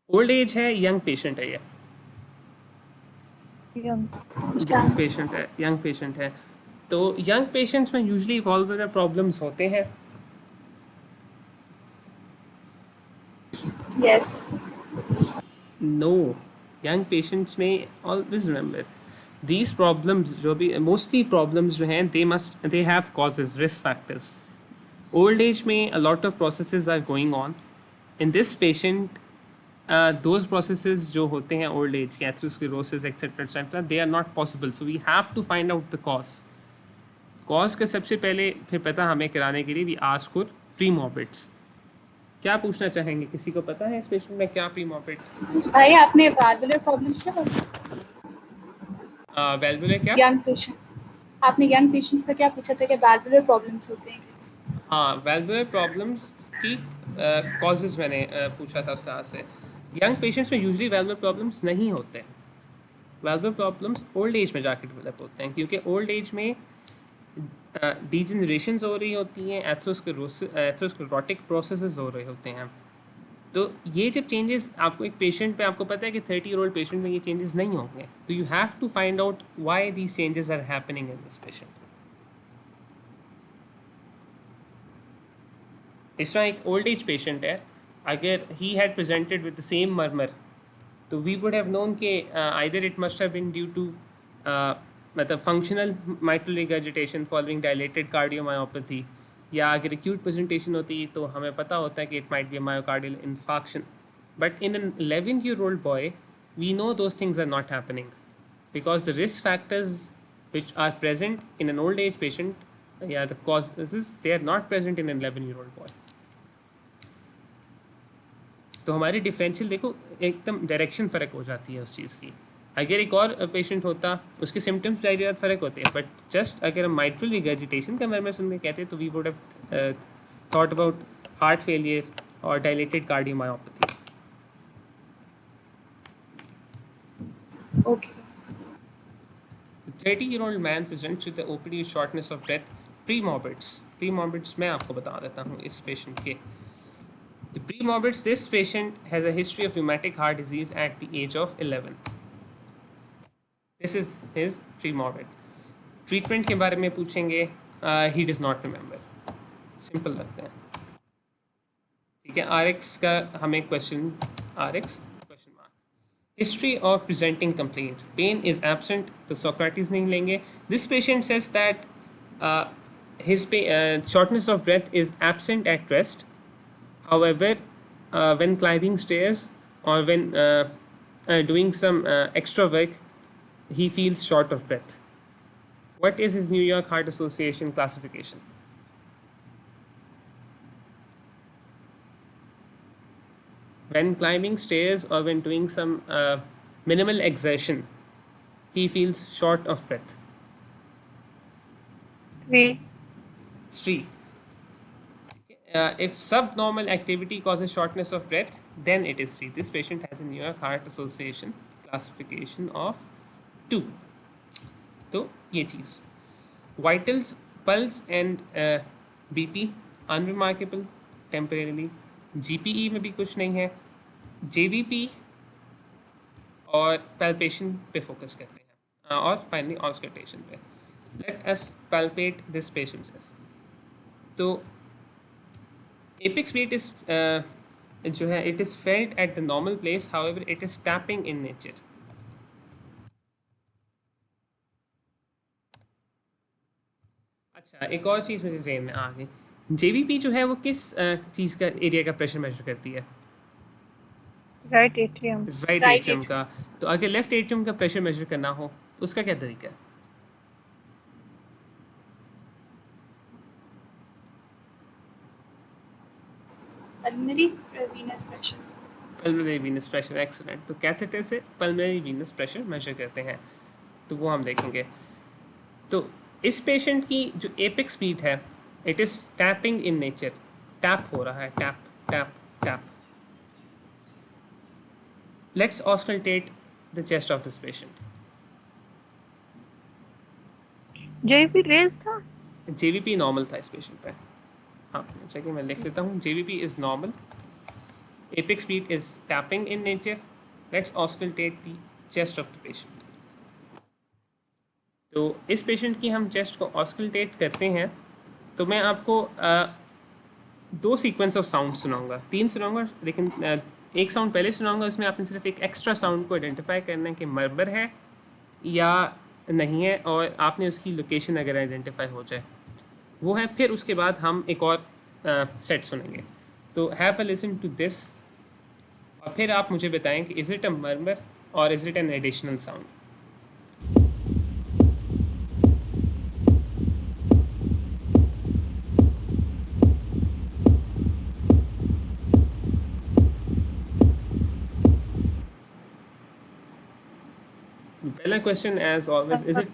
[SPEAKER 1] ओल्ड एज है, यंग पेशेंट है? यंग पेशेंट है. तो यंग पेशेंट्स में यूजुअली वॉल्वुलर प्रॉब्लम्स होते हैं.
[SPEAKER 2] Yes.
[SPEAKER 1] No. Young patients में always remember these problems जो भी mostly problems जो हैं they have causes, risk factors. Old age में a lot of processes are going on. In this patient, those processes जो होते हैं old age, atherosclerosis etc., they are not possible. So we have to find out the cause. Cause के सबसे पहले फिर पता हमें कराने के लिए we ask for premorbids. क्या पूछना चाहेंगे? किसी को पता है इस पेशेंट में क्या प्रीमॉर्बिड?
[SPEAKER 2] भाई आपने वाल्वुलर प्रॉब्लम्स क्या
[SPEAKER 1] वाल्वुलर क्या?
[SPEAKER 2] Young patient. आपने यंग पेशेंट्स का क्या पूछा था कि वाल्वुलर प्रॉब्लम्स होते हैं?
[SPEAKER 1] हाँ, वाल्वुलर प्रॉब्लम्स की कॉजेज मैंने पूछा था उस तरह से. यंग पेशेंट्स में यूजुअली वाल्वुलर प्रॉब्लम्स नहीं होते हैं. वाल्वुलर प्रॉब्लम्स ओल्ड एज में जाके डेवलप होते हैं, क्योंकि ओल्ड एज में डिजेनरेशंस हो रही होती हैं, एथेरोस्क्लेरोटिक प्रोसेसेस हो रहे होते हैं. तो ये जब चेंजेस आपको एक पेशेंट पे आपको पता है कि 30-year-old पेशेंट में ये चेंजेस नहीं होंगे, तो you have to find out why these changes are happening in this patient. इस तरह एक ओल्ड एज पेशेंट है, अगर he had presented with the same murmur, तो वी वुड हैव नोन कि either it must have been due to मतलब functional mitral regurgitation following dilated cardiomyopathy, या अगर एक्यूट प्रेजेंटेशन होती तो हमें पता होता है कि it might be a myocardial infarction. But in an 11-year-old boy we know those things are not happening because the risk factors which are present in an old age patient, yeah, the causes, they are not present in an 11-year-old boy. तो हमारी differential देखो एकदम direction फ़र्क हो जाती है उस चीज़ की. अगर एक और पेशेंट होता उसके सिम्टम्स ज़्यादा फ़र्क होते हैं, बट जस्ट अगर हम माइट्रल रिगर्जिटेशन का मर्मर सुन के कहते हैं तो we would have thought about heart failure और dilated cardiomyopathy.
[SPEAKER 2] Okay.
[SPEAKER 1] 30-year-old man presents with the OPD with shortness of breath, pre-morbids. Pre-morbids मैं आपको बता देता हूँ इस पेशेंट के. The pre-morbids, this patient has a history of rheumatic heart disease at the age of 11. This is his pre-morbid. Treatment के बारे में पूछेंगे, he does not remember. Simple रखते हैं. ठीक है, RX का हमें question, RX question mark. History of presenting complaint. Pain is absent, तो Socrates नहीं लेंगे. This patient says that his shortness of breath is absent at rest. However, when climbing stairs or when doing some extra work, he feels short of breath. What is his New York Heart Association classification? When climbing stairs or when doing some minimal exertion, he feels short of breath.
[SPEAKER 3] 3.
[SPEAKER 1] 3. If subnormal activity causes shortness of breath, then it is 3. This patient has a New York Heart Association classification of 2. तो ये चीज़. Vitals, pulse and BP unremarkable temporarily. GPE में भी कुछ नहीं है. JVP और palpation पे focus करते हैं और finally auscultation पे. Let us palpate this patient chest. तो apex beat is जो है it is felt at the normal place, however it is tapping in nature. अच्छा, एक और चीज़ मुझे ज़हन में आ गई. JVP जो है वो किस चीज़ का एरिया का प्रेशर मेजर करती है?
[SPEAKER 3] Right atrium.
[SPEAKER 1] Right
[SPEAKER 2] Right
[SPEAKER 1] atrium का. तो अगर लेफ्ट एट्रियम का प्रेशर मेजर करना हो तो उसका क्या तरीका है?
[SPEAKER 2] Pulmonary venous pressure.
[SPEAKER 1] Pulmonary Venus pressure. Excellent. तो कैथेटर से पल्मोनरी वीनस प्रेशर मेजर करते हैं, तो वो हम देखेंगे. तो इस पेशेंट की जो एपेक्स बीट है, it is tapping in nature. Tap हो रहा है, tap tap tap. Let's auscultate the chest of this patient.
[SPEAKER 3] JP raised था.
[SPEAKER 1] JVP नॉर्मल था इस पेशेंट पे. हाँ चलिए मैं लिख देता हूँ. JVP is normal. Apex beat is tapping in nature. Let's auscultate the chest of the patient. तो इस पेशेंट की हम चेस्ट को ऑस्कल्टेट करते हैं, तो मैं आपको 2 सीक्वेंस ऑफ साउंड सुनाऊंगा. 3 सुनाऊंगा, लेकिन एक साउंड पहले सुनाऊंगा. उसमें आपने सिर्फ एक एक्स्ट्रा साउंड को आइडेंटिफाई करना है कि मर्मर है या नहीं है, और आपने उसकी लोकेशन अगर आइडेंटिफाई हो जाए वो है. फिर उसके बाद हम एक और सेट सुनेंगे. तो have a listen to this, और फिर आप मुझे बताएं कि इज़ इट अ मर्मर और is it an additional sound. पहला question as always, is it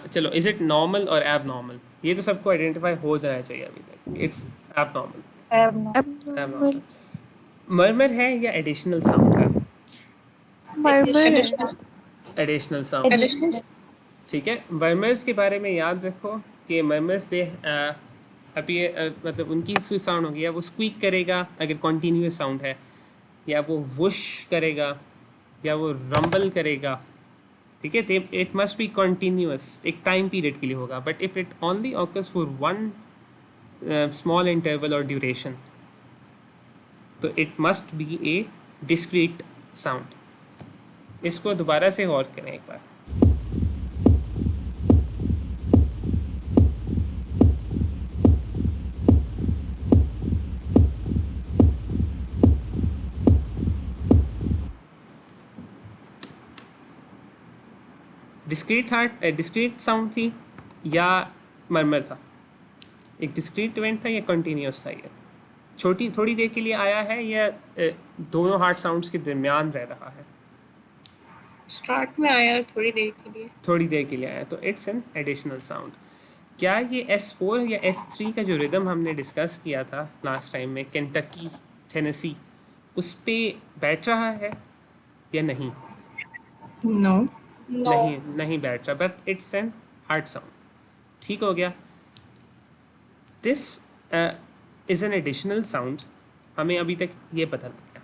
[SPEAKER 1] चलो इज़ इट नॉर्मल और एब नॉर्मल? ये तो सबको आइडेंटिफाई हो जाना चाहिए अभी तक. इट्स एब नॉर्मल.
[SPEAKER 4] abnormal,
[SPEAKER 1] मर्मर है या एडिशनल साउंड है?
[SPEAKER 4] murmur,
[SPEAKER 1] additional sound.
[SPEAKER 2] Additional.
[SPEAKER 1] ठीक है. मर्मर्स के बारे में याद रखो कि मर्मर्स दे अभी मतलब उनकी कोई साउंड होगी या वो स्क्वीक करेगा अगर कॉन्टीन्यूस साउंड है. या वो वुश करेगा या वो रंबल करेगा, ठीक है, इट मस्ट बी कंटिन्यूअस, एक टाइम पीरियड के लिए होगा. But if it only occurs for one small interval और ड्यूरेशन, तो it must be A discrete sound. इसको दोबारा से गौर करें एक बार. डिस्क्रीट साउंड थी या मरमर था? एक डिस्क्रीट इवेंट था या कंटिन्यूस था? ये छोटी थोड़ी देर के लिए आया है या दोनों हार्ट साउंड्स के दरमियान रह रहा है?
[SPEAKER 3] स्टार्ट में आया थोड़ी देर के लिए.
[SPEAKER 1] थोड़ी देर के लिए आया, तो इट्स एन एडिशनल साउंड. क्या ये S4 या S3 का जो रिदम हमने डिस्कस किया था लास्ट टाइम में, केंटकी, टेनेसी, उस पे बैठ रहा है या नहीं?
[SPEAKER 3] नो.
[SPEAKER 1] नहीं बैठ रहा, but it's an heart sound. ठीक हो गया. This is an additional sound. हमें अभी तक ये पता लग गया.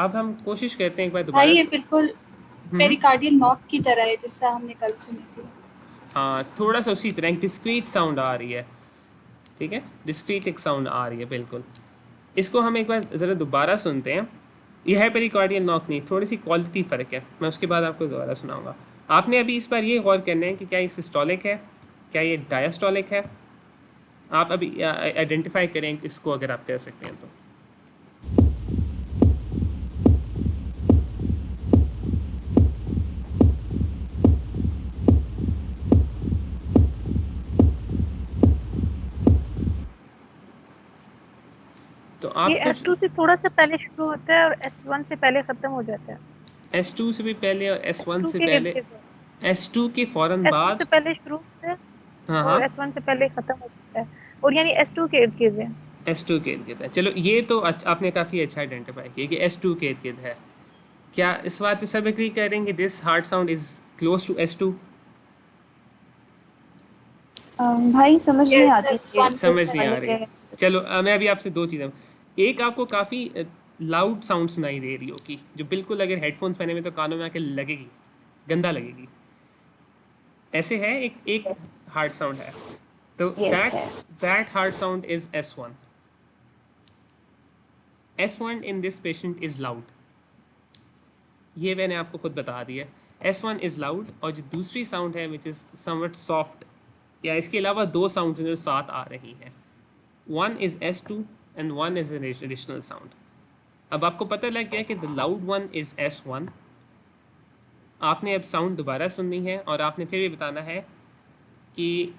[SPEAKER 1] अब हम कोशिश करते हैं एक बार दोबारा.
[SPEAKER 2] भाई ये बिल्कुल पेरिकार्डियल नॉक की तरह है जिससे हमने कल सुनी थी.
[SPEAKER 1] हाँ, थोड़ा सा उसी तरह एक डिस्क्रीट साउंड आ रही है. ठीक है, डिस्क्रीट एक साउंड आ रही है बिल्कुल. इसको हम एक बार ज़रा दोबारा सुनते हैं. यह है पेरिकार्डियल नॉक नहीं, थोड़ी सी क्वालिटी फ़र्क है. मैं उसके बाद आपको दोबारा सुनाऊंगा. आपने अभी इस बार ये गौर करना है कि क्या ये सिस्टोलिक है, क्या ये डायस्टोलिक है. आप अभी आइडेंटिफाई करें इसको, अगर आप कर सकते हैं तो. तो आप
[SPEAKER 3] ये S2 से थोड़ा सा पहले शुरू होता है और S1 से पहले खत्म हो जाता है.
[SPEAKER 1] S2 से भी पहले और S1 से
[SPEAKER 3] के
[SPEAKER 1] पहले,
[SPEAKER 3] इर्द-गिर्द.
[SPEAKER 1] S2 के फ़ौरन
[SPEAKER 3] S2
[SPEAKER 1] बाद.
[SPEAKER 3] से पहले शुरू होता है
[SPEAKER 1] हाँ
[SPEAKER 3] और S1 से पहले खत्म हो जाता है, और यानी S2 के इर्द गिर्द है.
[SPEAKER 1] S2 के इर्द गिर्द है. चलो, ये तो आपने काफ़ी अच्छा आइडेंटिफाई किया कि S2 के इर्द गिर्द है. क्या इस बात पे सब एग्री करेंगे this heart sound is close to S2?
[SPEAKER 2] भाई समझ नहीं आती.
[SPEAKER 1] समझ नहीं आ रही. चलो, मैं अभी आपसे दो चीज़ें. एक, आपको काफ़ी लाउड साउंड सुनाई दे रही होगी, जो बिल्कुल अगर हेडफोन्स पहने में तो कानों में आके लगेगी, गंदा लगेगी. ऐसे है एक हार्ट साउंड है, तो that heart sound is S1. S1 in this patient is loud. ये मैंने आपको खुद बता दिया. S1 is loud. और जो दूसरी साउंड है विच इज समवट सॉफ्ट, या इसके अलावा दो साउंड जो साथ आ रही हैं, one is S2 and one is an additional sound. अब आपको पता लग गया कि the loud one is S1. आपने अब साउंड दोबारा सुननी है और आपने फिर भी बताना है कि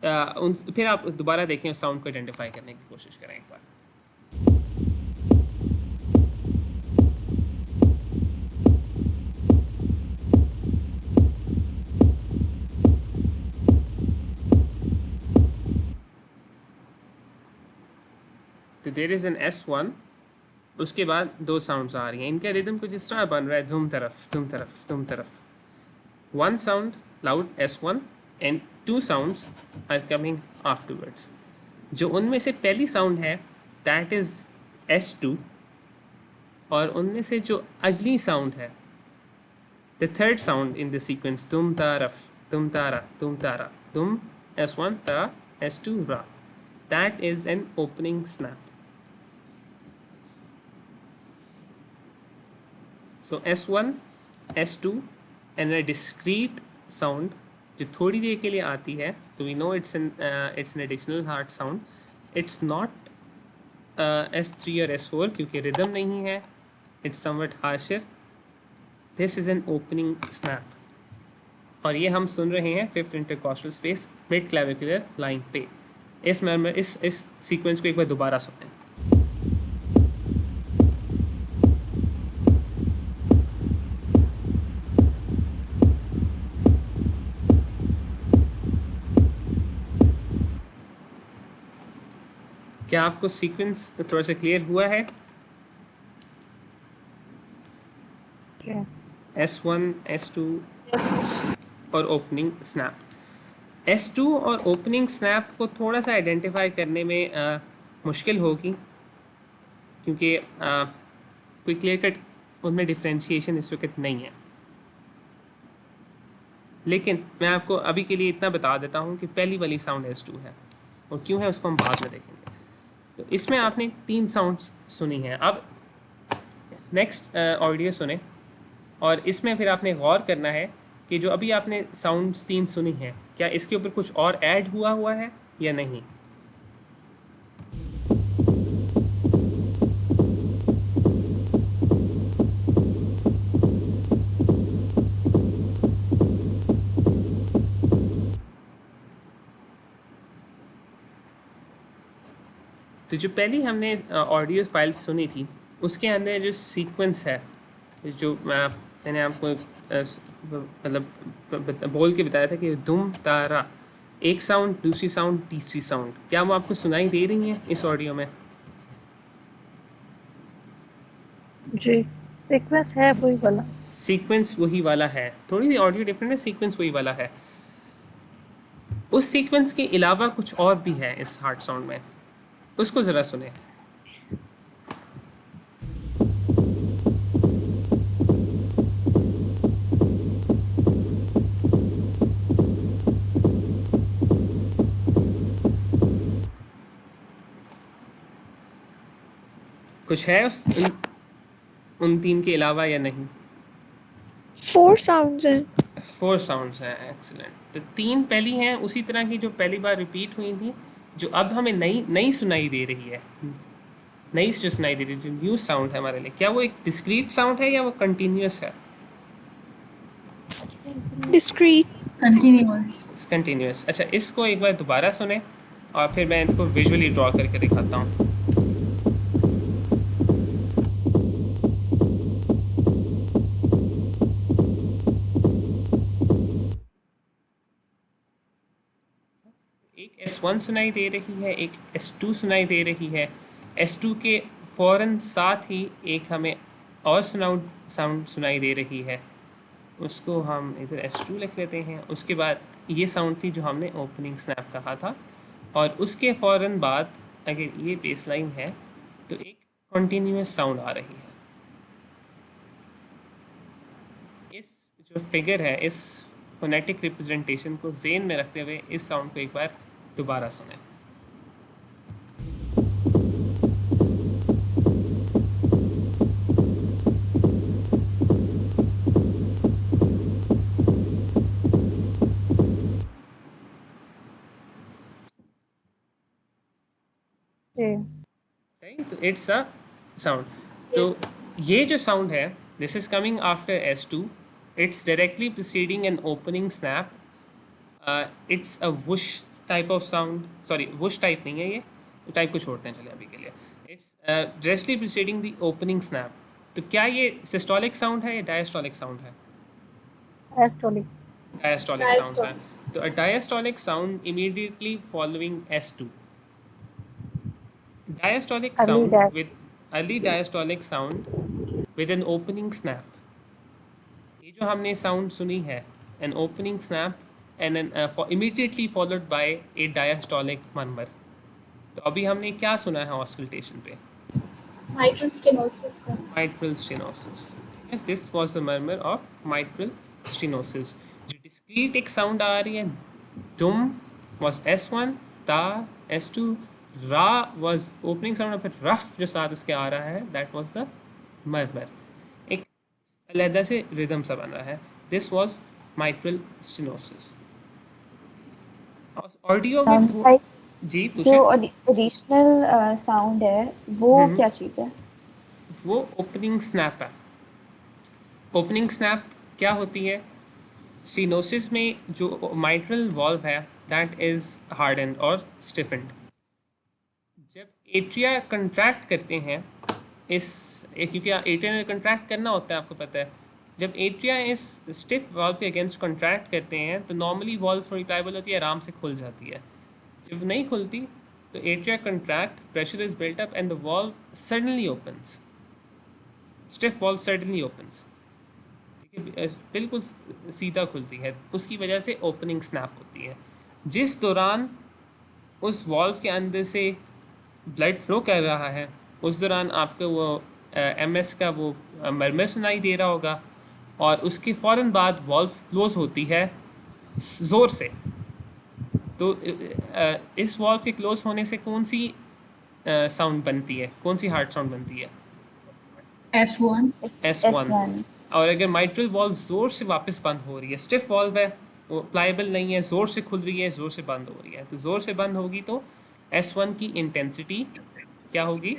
[SPEAKER 1] फिर आप दोबारा देखें, उस साउंड को आइडेंटिफाई करने की कोशिश करें एक बार. तो देयर इज़ एन S1. उसके बाद दो साउंड्स आ रही हैं. इनका रिदम कुछ इस तरह बन रहा है, धूम तरफ धूम तरफ धूम तरफ. One sound loud S1 and two sounds are coming afterwards. जो उनमें से पहली साउंड है दैट इज़ S2, और उनमें से जो अगली साउंड है, the third sound in the sequence, तुम तारफ तुम तारा तुम तारा तुम, S1 ता S2 रा, that is an opening snap. So S1, S2 and a discrete sound जो थोड़ी देर के लिए आती है. तो we know it's an additional hard sound. It's not S3 और S4 क्योंकि rhythm नहीं है. It's somewhat harsher. This is an opening snap. और ये हम सुन रहे हैं fifth intercostal space mid clavicular line पे. इस सीक्वेंस को एक बार दोबारा सुनें. क्या आपको सीक्वेंस थोड़ा सा क्लियर हुआ है? S1, S2 और ओपनिंग स्नैप. S2 और ओपनिंग स्नैप को थोड़ा सा आइडेंटिफाई करने में मुश्किल होगी. क्योंकि कोई क्लियर कट उनमें डिफ्रेंशिएशन इस वक्त नहीं है। लेकिन मैं आपको अभी के लिए इतना बता देता हूँ कि पहली वाली साउंड S2 है, और क्यों है उसको हम बाद में देखेंगे। तो इसमें आपने 3 साउंड्स सुनी हैं। अब नेक्स्ट ऑडियो सुने, और इसमें फिर आपने गौर करना है कि जो अभी आपने साउंड्स 3 सुनी हैं, क्या इसके ऊपर कुछ और ऐड हुआ है या नहीं। तो जो पहली हमने ऑडियो फाइल सुनी थी, उसके अंदर जो सीक्वेंस है, जो मैंने आपको मतलब बोल के बताया था कि दुम तारा, एक साउंड, दूसरी साउंड, तीसरी साउंड, क्या वो आपको सुनाई दे रही हैं इस ऑडियो में?
[SPEAKER 3] जी, सीक्वेंस है वही वाला।
[SPEAKER 1] सीक्वेंस वही वाला है, थोड़ी सी ऑडियो डिफरेंट है, सीक्वेंस वही वाला है। उस सीक्वेंस के अलावा कुछ और भी है इस हार्ट साउंड में, उसको ज़रा सुने। कुछ है उन 3 के अलावा या नहीं?
[SPEAKER 4] 4 साउंड्स हैं।
[SPEAKER 1] 4 साउंड्स हैं, एक्सीलेंट। तो 3 पहली हैं उसी तरह की जो पहली बार रिपीट हुई थी, जो अब हमें नई सुनाई दे रही है, नई जो सुनाई दे रही है, जो न्यू साउंड है हमारे लिए। क्या वो एक डिस्क्रीट साउंड है या वो कंटिन्यूस है?
[SPEAKER 4] डिस्क्रीट।
[SPEAKER 1] कंटिन्यूस। अच्छा, इसको एक बार दोबारा सुने और फिर मैं इसको विजुअली ड्रॉ करके दिखाता हूँ। एक S1 सुनाई दे रही है, एक S2 सुनाई दे रही है। S2 के फ़ौरन साथ ही एक हमें और साउंड सुनाई दे रही है, उसको हम इधर S2 लिख लेते हैं। उसके बाद ये साउंड थी जो हमने ओपनिंग स्नैप कहा था, और उसके फ़ौरन बाद अगर ये बेसलाइन है तो एक कंटिन्यूस साउंड आ रही है। इस जो फिगर है, इस फोनेटिक रिप्रेजेंटेशन को ज़हन में रखते हुए इस साउंड को एक बार दोबारा सुने। सही, तो इट्स अ साउंड। तो ये जो साउंड है, this is coming after S2, it's directly preceding an opening snap. It's a whoosh type of sound, sorry whoosh type नहीं है, ये टाइप को छोड़ते हैं चलिए अभी के लिए। It's directly preceding the opening snap. तो क्या ये सिस्टोलिक साउंड है या डायस्टोलिक साउंड है? डायस्टोलिक साउंड है। तो a diastolic sound immediately following S2, diastolic sound with early diastolic sound with an opening snap। ये जो हमने साउंड सुनी है, an opening snap and an immediately followed by a diastolic murmur। तो अभी हमने क्या सुना है ऑस्कल्टेशन पे?
[SPEAKER 2] mitral stenosis का।
[SPEAKER 1] mitral stenosis। This was the murmur of mitral stenosis। जो डिस्क्रीट एक साउंड आ रही है, दुम was S1, ता S2, रा was opening sound, और फिर रफ जो साथ उसके आ रहा है, that was the murmur। एक अलहदा से रिदम सा बन रहा है। This was mitral stenosis। Audio में जी पूछें।
[SPEAKER 2] जो ओरिजिनल साउंड है वो क्या चीज़ है?
[SPEAKER 1] वो ओपनिंग स्नैप है। ओपनिंग स्नैप क्या होती है? स्टीनोसिस में जो माइट्रल वॉल्व है, दैट इज़ हार्डन्ड और स्टिफेंड। जब एट्रिया कंट्रैक्ट करते हैं, क्योंकि एट्रिया ने कंट्रैक्ट करना होता है, आपको पता है, जब एट्रिया इस स्टिफ वॉल्व के अगेंस्ट कंट्रैक्ट करते हैं तो नॉर्मली वॉल्व थोड़ी प्लायबल होती है, आराम से खुल जाती है। जब नहीं खुलती तो atria contract, pressure is built up and the valve suddenly opens, stiff valve suddenly opens, बिल्कुल सीधा खुलती है, उसकी वजह से ओपनिंग स्नैप होती है। जिस दौरान उस वॉल्व के अंदर से ब्लड फ्लो कर रहा है, उस दौरान आपको वो MS का वो मरमर सुनाई दे रहा होगा, और उसके फ़ौरन बाद वॉल्व क्लोज होती है ज़ोर से। तो इस वॉल्व के क्लोज होने से कौन सी साउंड बनती है, कौन सी हार्ट साउंड बनती है?
[SPEAKER 5] S1.
[SPEAKER 1] S1। और अगर माइट्रल वॉल्व ज़ोर से वापस बंद हो रही है, स्टिफ वॉल्व है, वो प्लाइबल नहीं है, ज़ोर से खुल रही है, ज़ोर से बंद हो रही है, तो ज़ोर से बंद होगी तो S1 की इंटेंसिटी क्या होगी?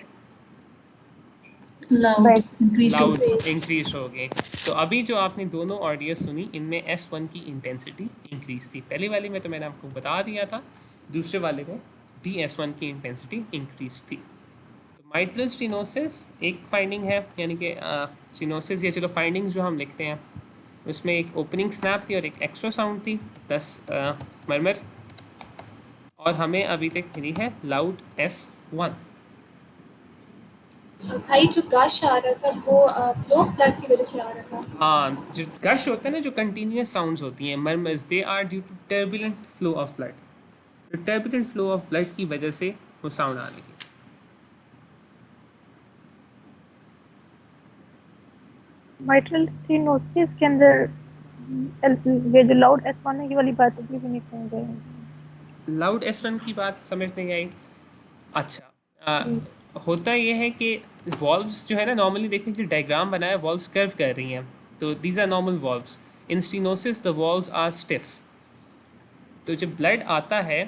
[SPEAKER 5] Loud. Increased.
[SPEAKER 1] लाउड इंक्रीज हो गई। तो अभी जो आपने दोनों ऑडियो सुनी, इनमें S1 की इंटेंसिटी इंक्रीज थी। पहले वाले में तो मैंने आपको बता दिया था, दूसरे वाले में भी S1 की इंटेंसिटी इंक्रीज थी। तो माइट्रल स्टेनोसिस एक फाइंडिंग है, यानी कि स्टेनोसिस, या चलो फाइंडिंग्स जो हम लिखते हैं उसमें एक ओपनिंग स्नैप थी और एक एक्स्ट्रा साउंड थी प्लस मरमर, और हमें अभी तक मिली है लाउड S1।
[SPEAKER 2] भाई जो गश आ रहा था वो फ्लो फ्लड की वजह से आ रहा था।
[SPEAKER 1] हाँ, जो गश होता है ना, जो कंटिन्यूस साउंड्स होती हैं murmurs, they are due to turbulent flow of blood. तो टर्बुलेंट फ्लो ऑफ ब्लड की वजह से वो साउंड आ रही है।
[SPEAKER 3] माइट्रल स्टेनोसिस के अंदर ये जो लाउड S1 है, ये वाली बात अभी भी नहीं समझ आई।
[SPEAKER 1] लाउड S1 की बात समझ नहीं आई? अच्छा, होता ये है कि वॉल्व्स जो है ना, नॉर्मली देखें जो डायग्राम बनाया है, वॉल्व्स कर्व कर रही हैं, तो these are normal valves. In stenosis the valves are stiff. तो जब ब्लड आता है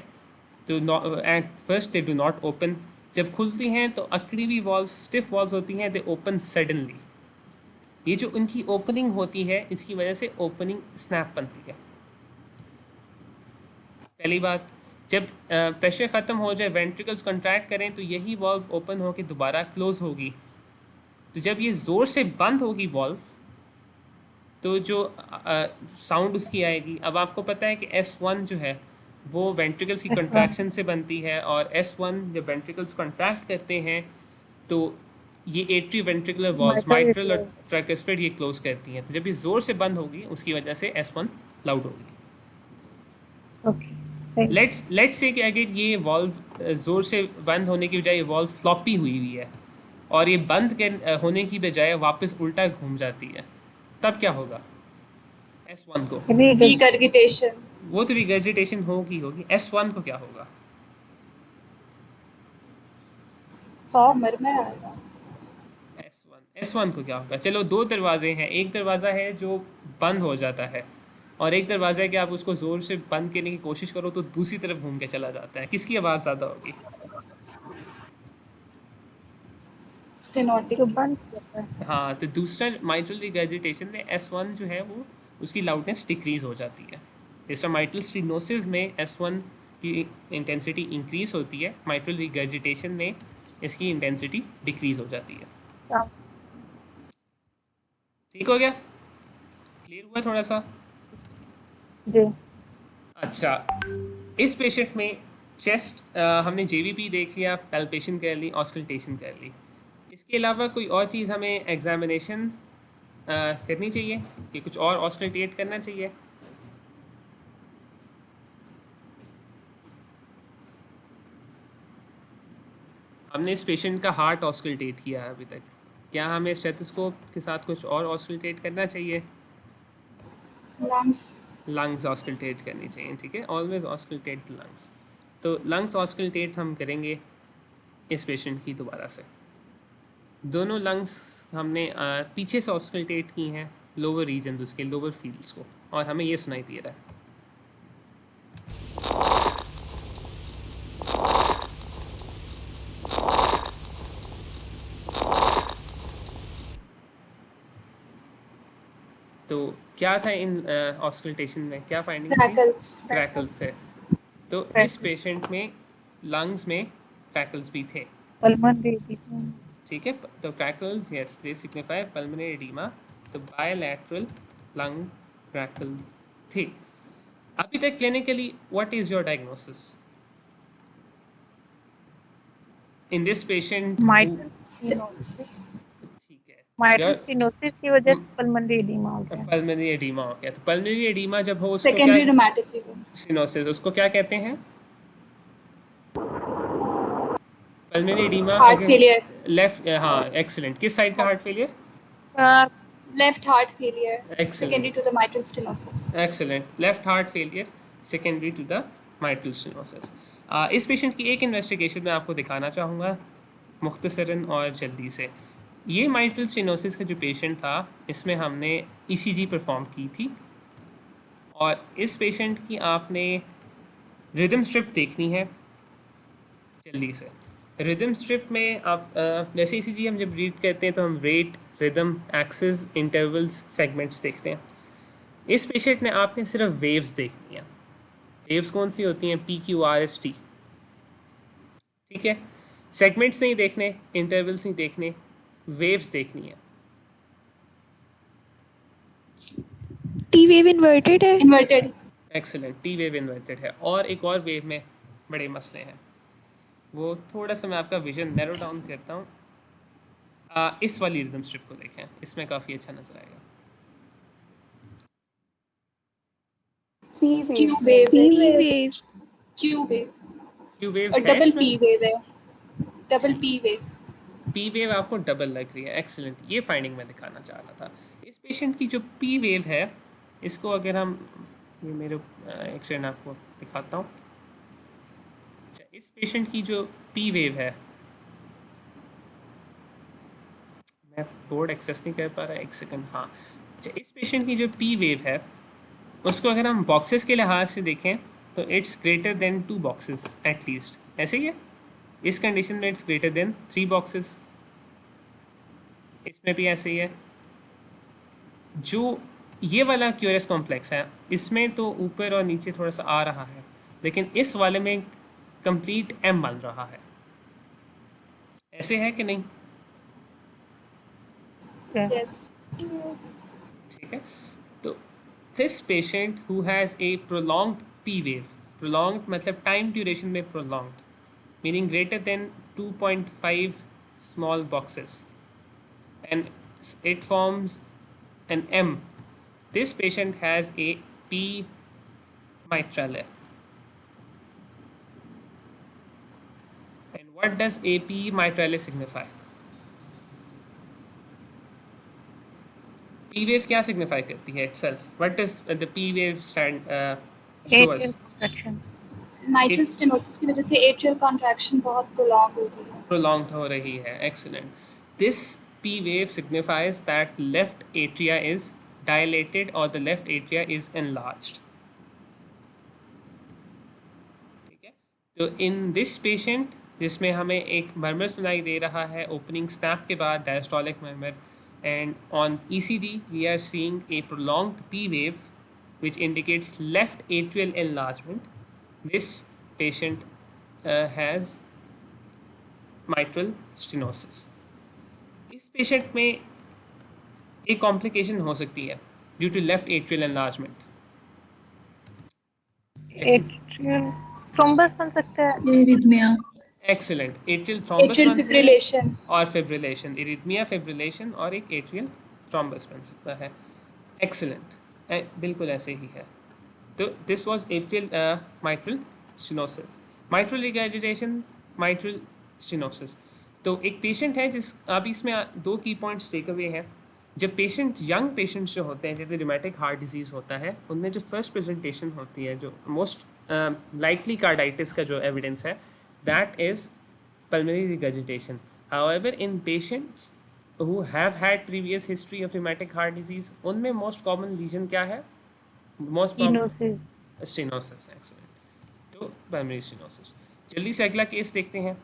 [SPEAKER 1] तो at first they do not open, जब खुलती हैं तो अकड़ी हुई वॉल्व, स्टिफ वॉल्व्स होती हैं, दे ओपन सडनली। ये जो उनकी ओपनिंग होती है, इसकी वजह से ओपनिंग स्नैप बनती है। पहली बात, जब प्रेशर ख़त्म हो जाए, वेंट्रिकल्स कंट्रैक्ट करें, तो यही वॉल्व ओपन होकर दोबारा क्लोज होगी। तो जब ये ज़ोर से बंद होगी वॉल्व, तो जो साउंड उसकी आएगी। अब आपको पता है कि S1 जो है वो वेंट्रिकल्स की कंट्रैक्शन से बनती है, और S1 जब वेंट्रिकल्स कंट्रैक्ट करते हैं तो ये एट्री वेंट्रिकुलर वॉल्व्स, माइट्रल और ट्राइकस्पिड, ये क्लोज करती हैं। तो जब ये ज़ोर से बंद होगी, उसकी वजह से S1 लाउड होगी।
[SPEAKER 3] ओके,
[SPEAKER 1] लेट्स से कि अगर ये वॉल्व ज़ोर से बंद होने की बजाय वॉल्व फ्लॉपी हुई हुई है और ये बंद होने की बजाय वापस उल्टा घूम जाती है, तब क्या होगा S1 को?
[SPEAKER 2] रिगर्जिटेशन।
[SPEAKER 1] वो तो रिगर्जिटेशन होगी। S1 को क्या होगा?
[SPEAKER 2] मरमर आएगा।
[SPEAKER 1] S1 को क्या होगा? चलो, दो दरवाजे हैं, एक दरवाज़ा है जो बंद हो जाता है, और एक दरवाज़ा है कि आप उसको ज़ोर से बंद करने की कोशिश करो तो दूसरी तरफ घूम के चला जाता है। किसकी आवाज़ ज़्यादा होगी?
[SPEAKER 2] स्टेनोटिक।
[SPEAKER 3] जो बंद होता है।
[SPEAKER 1] हाँ, तो दूसरा माइट्रल रिगर्जिटेशन में S1 जो है वो उसकी लाउडनेस डिक्रीज़ हो जाती है। जैसा माइट्रल स्टेनोसिस में S1 की इंटेंसिटी इंक्रीज़ होती है, माइट्रल रिगर्जिटेशन में इसकी इंटेंसिटी डिक्रीज़ हो जाती है।
[SPEAKER 3] हाँ।
[SPEAKER 1] ठीक हो गया? क्लियर हुआ थोड़ा सा?
[SPEAKER 3] जी।
[SPEAKER 1] अच्छा, इस पेशेंट में चेस्ट हमने JVP देख लिया, पैल्पेशन कर ली, ऑस्कल्टेशन कर ली। इसके अलावा कोई और चीज़ हमें एग्जामिनेशन करनी चाहिए कि कुछ और ऑस्कल्टेट करना चाहिए? हमने इस पेशेंट का हार्ट ऑस्कल्टेट किया अभी तक, क्या हमें स्टेथोस्कोप के साथ कुछ और ऑस्कल्टेट करना चाहिए? लंग्स ऑस्कल्टेट करनी चाहिए, ठीक है, ऑलवेज ऑस्कल्टेट लंग्स। तो लंग्स ऑस्कल्टेट हम करेंगे इस पेशेंट की दोबारा से। दोनों लंग्स हमने पीछे से ऑस्कल्टेट की हैं, लोअर रीजन उसके, लोअर फील्ड्स को, और हमें ये सुनाई दे रहा है। तो क्या था इन ऑस्कल्टेशन में, क्या फाइंडिंग्स थी? क्रैकल्स थे। तो इस पेशेंट में लंग्स में क्रैकल्स भी थे, ठीक है। तो क्रैकल्स, यस, दे सिग्निफाई पल्मोनरी एडीमा। तो बायलैटरल लंग क्रैकल थे। अभी तक clinically what is your diagnosis in this patient?
[SPEAKER 3] Mitral stenosis की वजह से पल्मोनरी एडीमा हो गया।
[SPEAKER 1] पल्मोनरी एडीमा हो गया। तो पल्मोनरी एडीमा जब हो, उसको
[SPEAKER 2] सेकेंडरी रूमेटिक फीवर,
[SPEAKER 1] स्टेनोसिस, उसको क्या कहते हैं? Pulmonary oedema
[SPEAKER 2] heart failure,
[SPEAKER 1] left, हाँ एक्सीलेंट। किस साइड का heart failure?
[SPEAKER 2] Left heart failure secondary
[SPEAKER 1] excellent
[SPEAKER 2] to the mitral stenosis.
[SPEAKER 1] Excellent, left heart failure secondary to the mitral stenosis. इस patient की एक इन्वेस्टिगेशन मैं आपको दिखाना चाहूँगा मुख्तसरन और जल्दी से। ये माइट्रल स्टेनोसिस का जो पेशेंट था, इसमें हमने ईसीजी परफॉर्म की थी, और इस पेशेंट की आपने रिदम स्ट्रिप देखनी है जल्दी से। रिदम स्ट्रिप में आप वैसे ईसीजी हम जब रीड करते हैं तो हम rate, rhythm, axis, intervals, segments देखते हैं। इस पेशेंट में आपने सिर्फ वेव्स देखनी है। वेव्स कौन सी होती हैं? PQRST, ठीक है। सेगमेंट्स नहीं देखने, इंटरवल्स नहीं देखने, वेव्स देखनी है।
[SPEAKER 4] T wave inverted है.
[SPEAKER 2] Inverted.
[SPEAKER 1] Excellent, T wave inverted है। और एक और वेव में बड़े मसले हैं, वो थोड़ा सा मैं आपका विजन नैरो डाउन करता हूँ। इस वाली रिदम स्ट्रिप को देखें, इसमें काफ़ी अच्छा नजर आएगा।
[SPEAKER 2] Q wave,
[SPEAKER 4] P wave.
[SPEAKER 2] Q wave
[SPEAKER 1] Q wave
[SPEAKER 2] और
[SPEAKER 1] है
[SPEAKER 2] डबल
[SPEAKER 1] इसमें?
[SPEAKER 2] पी वेव है, डबल
[SPEAKER 1] ठीक।
[SPEAKER 2] P wave.
[SPEAKER 1] पी वेव आपको डबल लग रही है, एक्सीलेंट। ये फाइंडिंग मैं दिखाना चाह रहा था। इस पेशेंट की जो पी वेव है, इसको अगर हम, ये मेरे एक सेकंड आपको दिखाता हूँ। अच्छा, इस पेशेंट की जो पी वेव है, मैं बोर्ड एक्सेस नहीं कर पा रहा, एक सेकंड, हाँ। अच्छा, इस पेशेंट की जो पी वेव है, उसको अगर हम बॉक्सेस के लिहाज से देखें तो it's greater then 2 boxes at least, ऐसे ही है। इस कंडीशन में इट्स ग्रेटर देन 3 बॉक्सेस, इसमें भी ऐसे ही है। जो ये वाला क्यूरियस कॉम्प्लेक्स है, इसमें तो ऊपर और नीचे थोड़ा सा आ रहा है, लेकिन इस वाले में कंप्लीट एम बन रहा है, ऐसे है कि नहीं?
[SPEAKER 2] Yes,
[SPEAKER 4] Yes.
[SPEAKER 1] ठीक है। तो this patient who has a prolonged P wave, prolonged मतलब टाइम ड्यूरेशन में prolonged, meaning greater than 2.5 small boxes, and it forms an M. This patient has a P mitrale. And what does a P mitrale signify? P wave क्या signify करती है itself? What does the P wave stand show us?
[SPEAKER 3] Atrial contraction.
[SPEAKER 2] Mitral stenosis की वजह से atrial contraction बहुत prolong हो गई है।
[SPEAKER 1] Prolonged हो रही है, excellent. This P wave signifies that left atria is dilated or the left atria is enlarged. ठीक है। तो in this patient जिसमें हमें एक मर्मर सुनाई दे रहा है ओपनिंग स्नैप के बाद, diastolic murmur, and on ECD we are seeing a prolonged P wave which indicates left atrial enlargement. This patient has mitral stenosis. इस पेशेंट में एक कॉम्प्लिकेशन हो सकती है due to left atrial enlargement.
[SPEAKER 3] Atrial thrombus बन सकता है।
[SPEAKER 5] Arrhythmia.
[SPEAKER 1] Excellent, atrial thrombus
[SPEAKER 2] atrial
[SPEAKER 1] बन सकता
[SPEAKER 2] फिब्रिलेशन।
[SPEAKER 1] है और फिब्रिलेशन, इरिथमिया, फिब्रिलेशन और एक एट्रियल थ्रोम्बस बन सकता है। एक्सीलेंट, बिल्कुल ऐसे ही है। तो this was atrial mitral stenosis, mitral regurgitation, mitral stenosis. तो एक पेशेंट है जिस, अब इसमें दो की पॉइंट्स टेक अवे हैं। जब पेशेंट, यंग पेशेंट्स जो होते हैं जिनमें रिमेटिक हार्ट डिजीज़ होता है, उनमें जो फर्स्ट प्रेजेंटेशन होती है, जो मोस्ट लाइकली कार्डाइटिस का जो एविडेंस है, that is pulmonary regurgitation. However, in patients who have had previous history of rheumatic heart disease, उनमें most common lesion क्या है? Most
[SPEAKER 3] stenosis.
[SPEAKER 1] stenosis, excellent. तो pulmonary stenosis। जल्दी से अगला केस देखते हैं।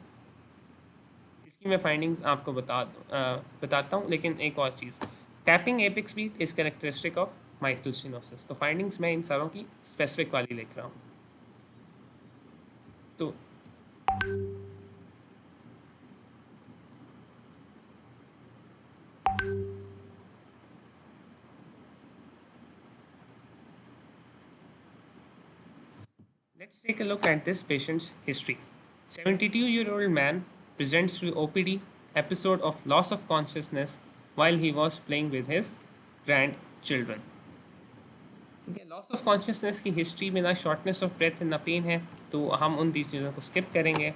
[SPEAKER 1] इसकी मैं फाइंडिंग्स आपको बताता हूँ, लेकिन एक और चीज़, tapping apex beat is characteristic of mitral stenosis. तो फाइंडिंग्स मैं इन सारों की स्पेसिफिक वाली लिख रहा हूँ। तो let's take a look at this patient's history. 72-year-old man presents through OPD episode of loss of consciousness while he was playing with his grandchildren. ठीक है, लॉस ऑफ कॉन्शियसनेस की हिस्ट्री में ना शॉर्टनेस ऑफ ब्रेथ ना pen है, तो हम उन चीज़ों को स्किप करेंगे।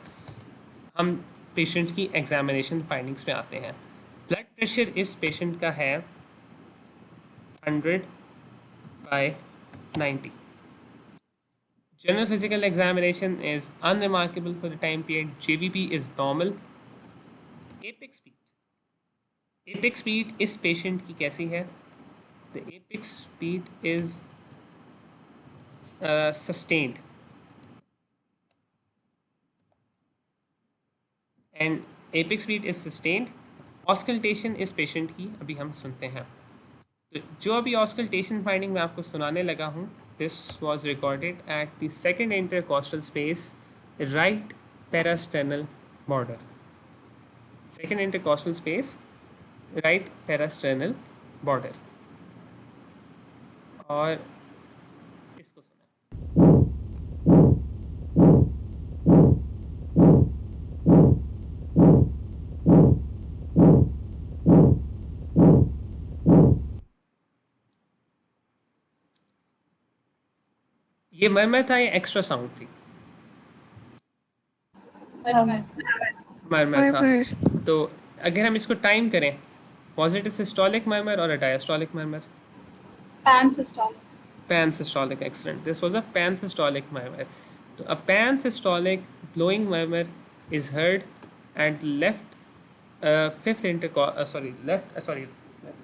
[SPEAKER 1] हम पेशेंट की एग्जामिनेशन फाइंडिंग्स में आते हैं। ब्लड प्रेशर इस पेशेंट का है 100/90। General physical examination is unremarkable for the time period. JVP is normal. Apex speed. Apex speed इस पेशेंट की कैसी है? The apex speed is sustained. And apex speed is sustained. Auscultation इस patient की अभी हम सुनते हैं। तो जो अभी ऑस्कल्टेशन फाइंडिंग मैं आपको सुनाने लगा हूँ, this was recorded at the second intercostal space right parasternal border. Second intercostal space right parasternal border. और इसको सुना। ये मरमर था या एक्स्ट्रा साउंड थी? मरमर था।
[SPEAKER 4] Murmur.
[SPEAKER 1] तो अगर हम इसको टाइम करें, was it a systolic murmur or a diastolic murmur?
[SPEAKER 2] Pansystolic.
[SPEAKER 1] Pansystolic, excellent. This was a pansystolic murmur. So a pansystolic blowing murmur is heard at left fifth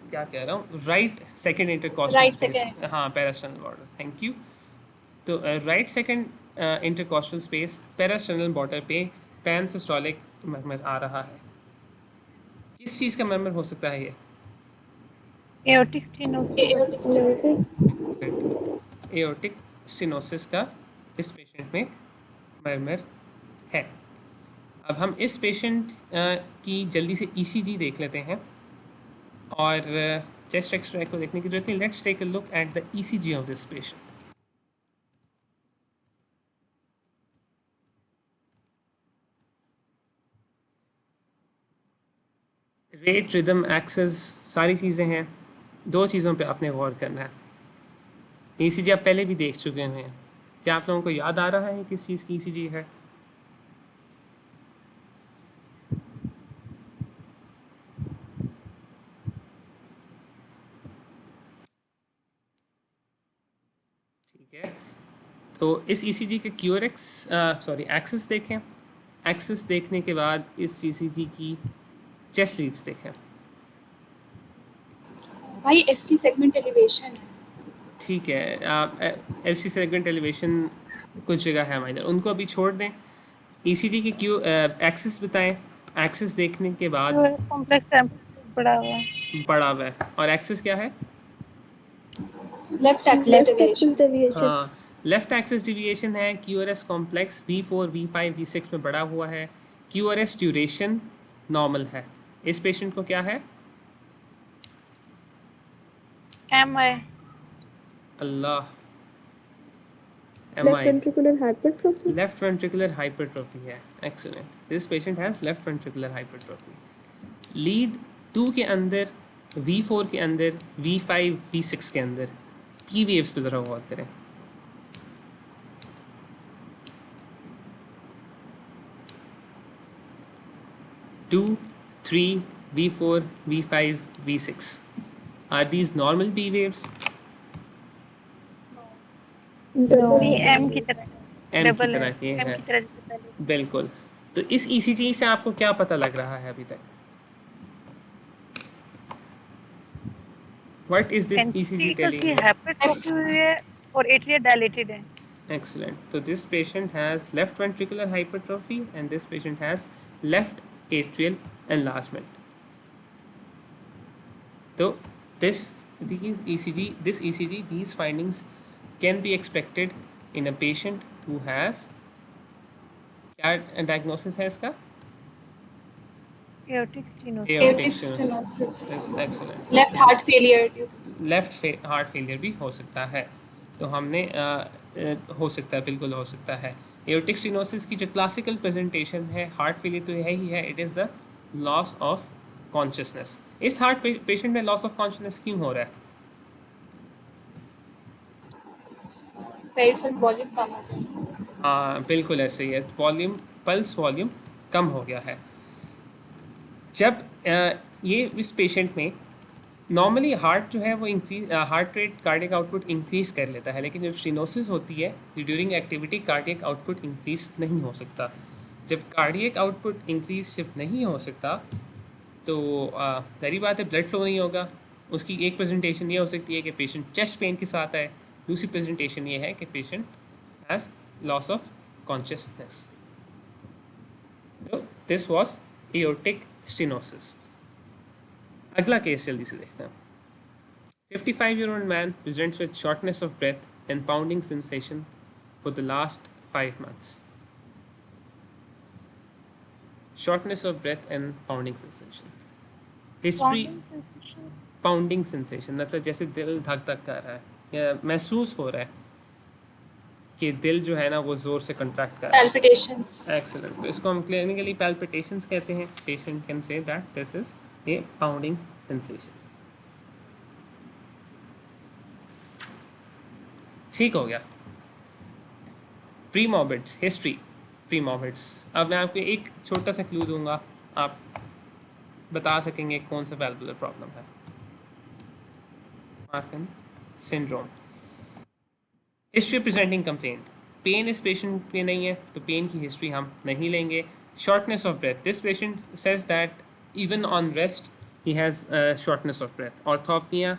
[SPEAKER 1] क्या कह रहा हूँ, right second intercostal
[SPEAKER 2] Right
[SPEAKER 1] space.
[SPEAKER 2] second.
[SPEAKER 1] हाँ, parasternal border. Thank you. तो right second intercostal space parasternal border पे pansystolic murmur आ रहा है। किस चीज़ का murmur हो सकता है ये?
[SPEAKER 3] Aortic stenosis.
[SPEAKER 1] एओर्टिक स्टेनोसिस का इस पेशेंट में मरमर है। अब हम इस पेशेंट की जल्दी से ईसीजी देख लेते हैं और चेस्ट एक्सरे को देखने की जरूरत नहीं। Let's take a look at the ECG of this patient. Rate, rhythm, axis सारी चीज़ें हैं। दो चीज़ों पे आपने गौर करना है। ईसीजी आप पहले भी देख चुके हैं। क्या आप लोगों को याद आ रहा है किस चीज़ की ईसीजी है? ठीक है, तो इस ईसीजी के एक्सेस देखें। एक्सेस देखने के बाद इस ईसीजी की चेस्ट लीड्स देखें।
[SPEAKER 2] भाई ST सेगमेंट एलिवेशन है।
[SPEAKER 1] ठीक है, एलसी सेगमेंट एलिवेशन कुछ जगह है माइनर, उनको अभी छोड़ दें। ईसीजी की एक्सेस बताएं। एक्सेस देखने के बाद
[SPEAKER 3] कॉम्प्लेक्स बड़ा हुआ है।
[SPEAKER 1] बड़ा हुआ है, और एक्सेस क्या है?
[SPEAKER 2] Left axis
[SPEAKER 4] Left
[SPEAKER 2] deviation.
[SPEAKER 4] axis deviation.
[SPEAKER 1] हाँ, लेफ्ट एक्सिस डिविएशन है। QRS complex V4, V5, V6 में बढ़ा हुआ है। क्यूआरएस ड्यूरेशन नॉर्मल है। इस पेशेंट को क्या है?
[SPEAKER 3] MI
[SPEAKER 1] अल्लाह,
[SPEAKER 4] Left
[SPEAKER 1] MI,
[SPEAKER 4] ventricular hypertrophy.
[SPEAKER 1] Left ventricular hypertrophy है। Excellent, this patient has left ventricular hypertrophy. Lead 2 के अंदर, V4 के अंदर, V5, V6 के अंदर पी वेव्स पे ज़रा गौर करें। Two, 3, V4, V5, V6. Are these normal P waves?
[SPEAKER 3] पूरी M की तरह
[SPEAKER 1] M की
[SPEAKER 3] डबल
[SPEAKER 1] तरह
[SPEAKER 3] है,
[SPEAKER 1] की
[SPEAKER 3] M
[SPEAKER 1] है,
[SPEAKER 3] की तरह जैसे पहले।
[SPEAKER 1] बिल्कुल। तो इस ECG से आपको क्या पता लग रहा है अभी तक? What is this ECG telling you?
[SPEAKER 3] Hypertrophy हुई है और एट्रिया डायलेटेड है।
[SPEAKER 1] Excellent. So this patient has left ventricular hypertrophy and this patient has left atrial enlargement. So these ECG, these findings can be expected in a patient who has क्या diagnosis है इसका?
[SPEAKER 3] Aortic stenosis.
[SPEAKER 1] Aortic
[SPEAKER 2] Aortic
[SPEAKER 1] stenosis.
[SPEAKER 2] stenosis.
[SPEAKER 1] Excellent.
[SPEAKER 2] Left heart failure.
[SPEAKER 1] Left heart failure भी हो सकता है। तो हमने हो सकता है, बिल्कुल हो सकता है। एओर्टिक स्टेनोसिस की जो क्लासिकल प्रेजेंटेशन है, हार्ट फेलियर तो है ही है, it is the loss of consciousness. इस हार्ट पेशेंट में लॉस ऑफ कॉन्शियसनेस क्यों हो रहा है?
[SPEAKER 2] पेरिफेरल वॉल्यूम कम हो गया।
[SPEAKER 1] हाँ, बिल्कुल ऐसे ही है। पल्स वॉल्यूम कम हो गया है। जब ये इस पेशेंट में नॉर्मली हार्ट जो है वो increase, heart rate cardiac output increase कर लेता है, लेकिन जब स्टेनोसिस होती है during activity cardiac output increase नहीं हो सकता। जब कार्डियक आउटपुट इंक्रीज जब नहीं हो सकता तो पहली बात है ब्लड फ्लो नहीं होगा। उसकी एक प्रेजेंटेशन ये हो सकती है कि पेशेंट चेस्ट पेन के साथ है, दूसरी प्रेजेंटेशन ये है कि patient has loss of consciousness. तो दिस वाज एओर्टिक स्टेनोसिस। अगला केस जल्दी से देखते हैं। 55-year-old man presents with shortness of breath and pounding sensation for the last 5 months. Shortness of breath and pounding sensation. History, pounding sensation मतलब जैसे दिल धक धक कर रहा है या महसूस हो रहा है कि दिल जो है ना वो ज़ोर से कंट्रैक्ट कर रहा है।
[SPEAKER 2] Palpitations.
[SPEAKER 1] Excellent. तो इसको हम क्लिनिकली palpitations कहते हैं। Patient can say that this is a pounding sensation. ठीक हो गया। प्रीमॉर्बिड्स, हिस्ट्री प्रीमॉर्बिड्स। अब मैं आपको एक छोटा सा क्लू दूंगा, आप बता सकेंगे कौन सा वैल्वुलर प्रॉब्लम है। Marfan syndrome. History presenting complaint, pain इस पेशेंट में नहीं है तो पेन की हिस्ट्री हम नहीं लेंगे। Shortness of breath, this patient says that even on rest he has shortness of breath. Orthopnoea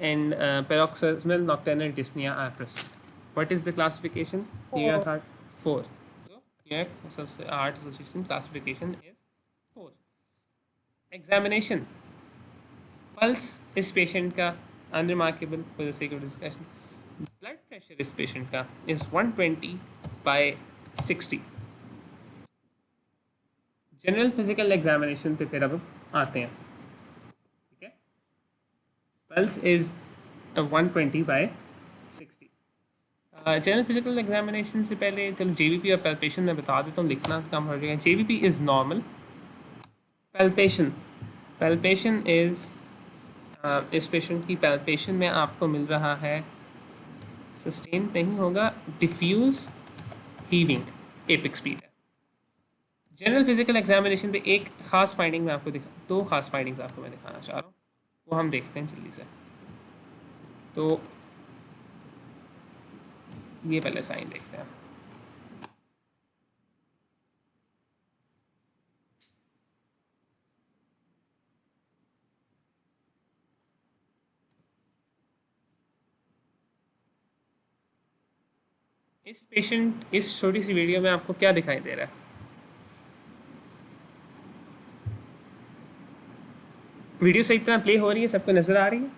[SPEAKER 1] and paroxysmal nocturnal dyspnea are present. What is the classification? New York Heart 4. So New York Heart Association classification is 4. Examination. Pulse is patient का unremarkable for the sake of discussion. Blood pressure is patient का is 120/60. General physical examination पे फिर अब आते हैं। Pulse is 120/60. General physical examination से पहले चलो JVP और पैल्पेशन में बता देता हूँ, लिखना कम हो जाएगा। JVP is normal. Palpation is इस पेशेंट की पैल्पेशन में आपको मिल रहा है, सस्टेन नहीं होगा, डिफ्यूज हीविंग एपिक स्पीड है। जनरल फिजिकल एग्जामिनेशन पे एक ख़ास फाइंडिंग मैं आपको दो ख़ास फाइंडिंग्स आपको मैं दिखाना चाह रहा हूँ, वो हम देखते हैं जल्दी से। तो ये पहले साइन देखते हैं। इस पेशेंट, इस छोटी सी वीडियो में आपको क्या दिखाई दे रहा है? वीडियो सही तरह प्ले हो रही है, सबको नजर आ रही है?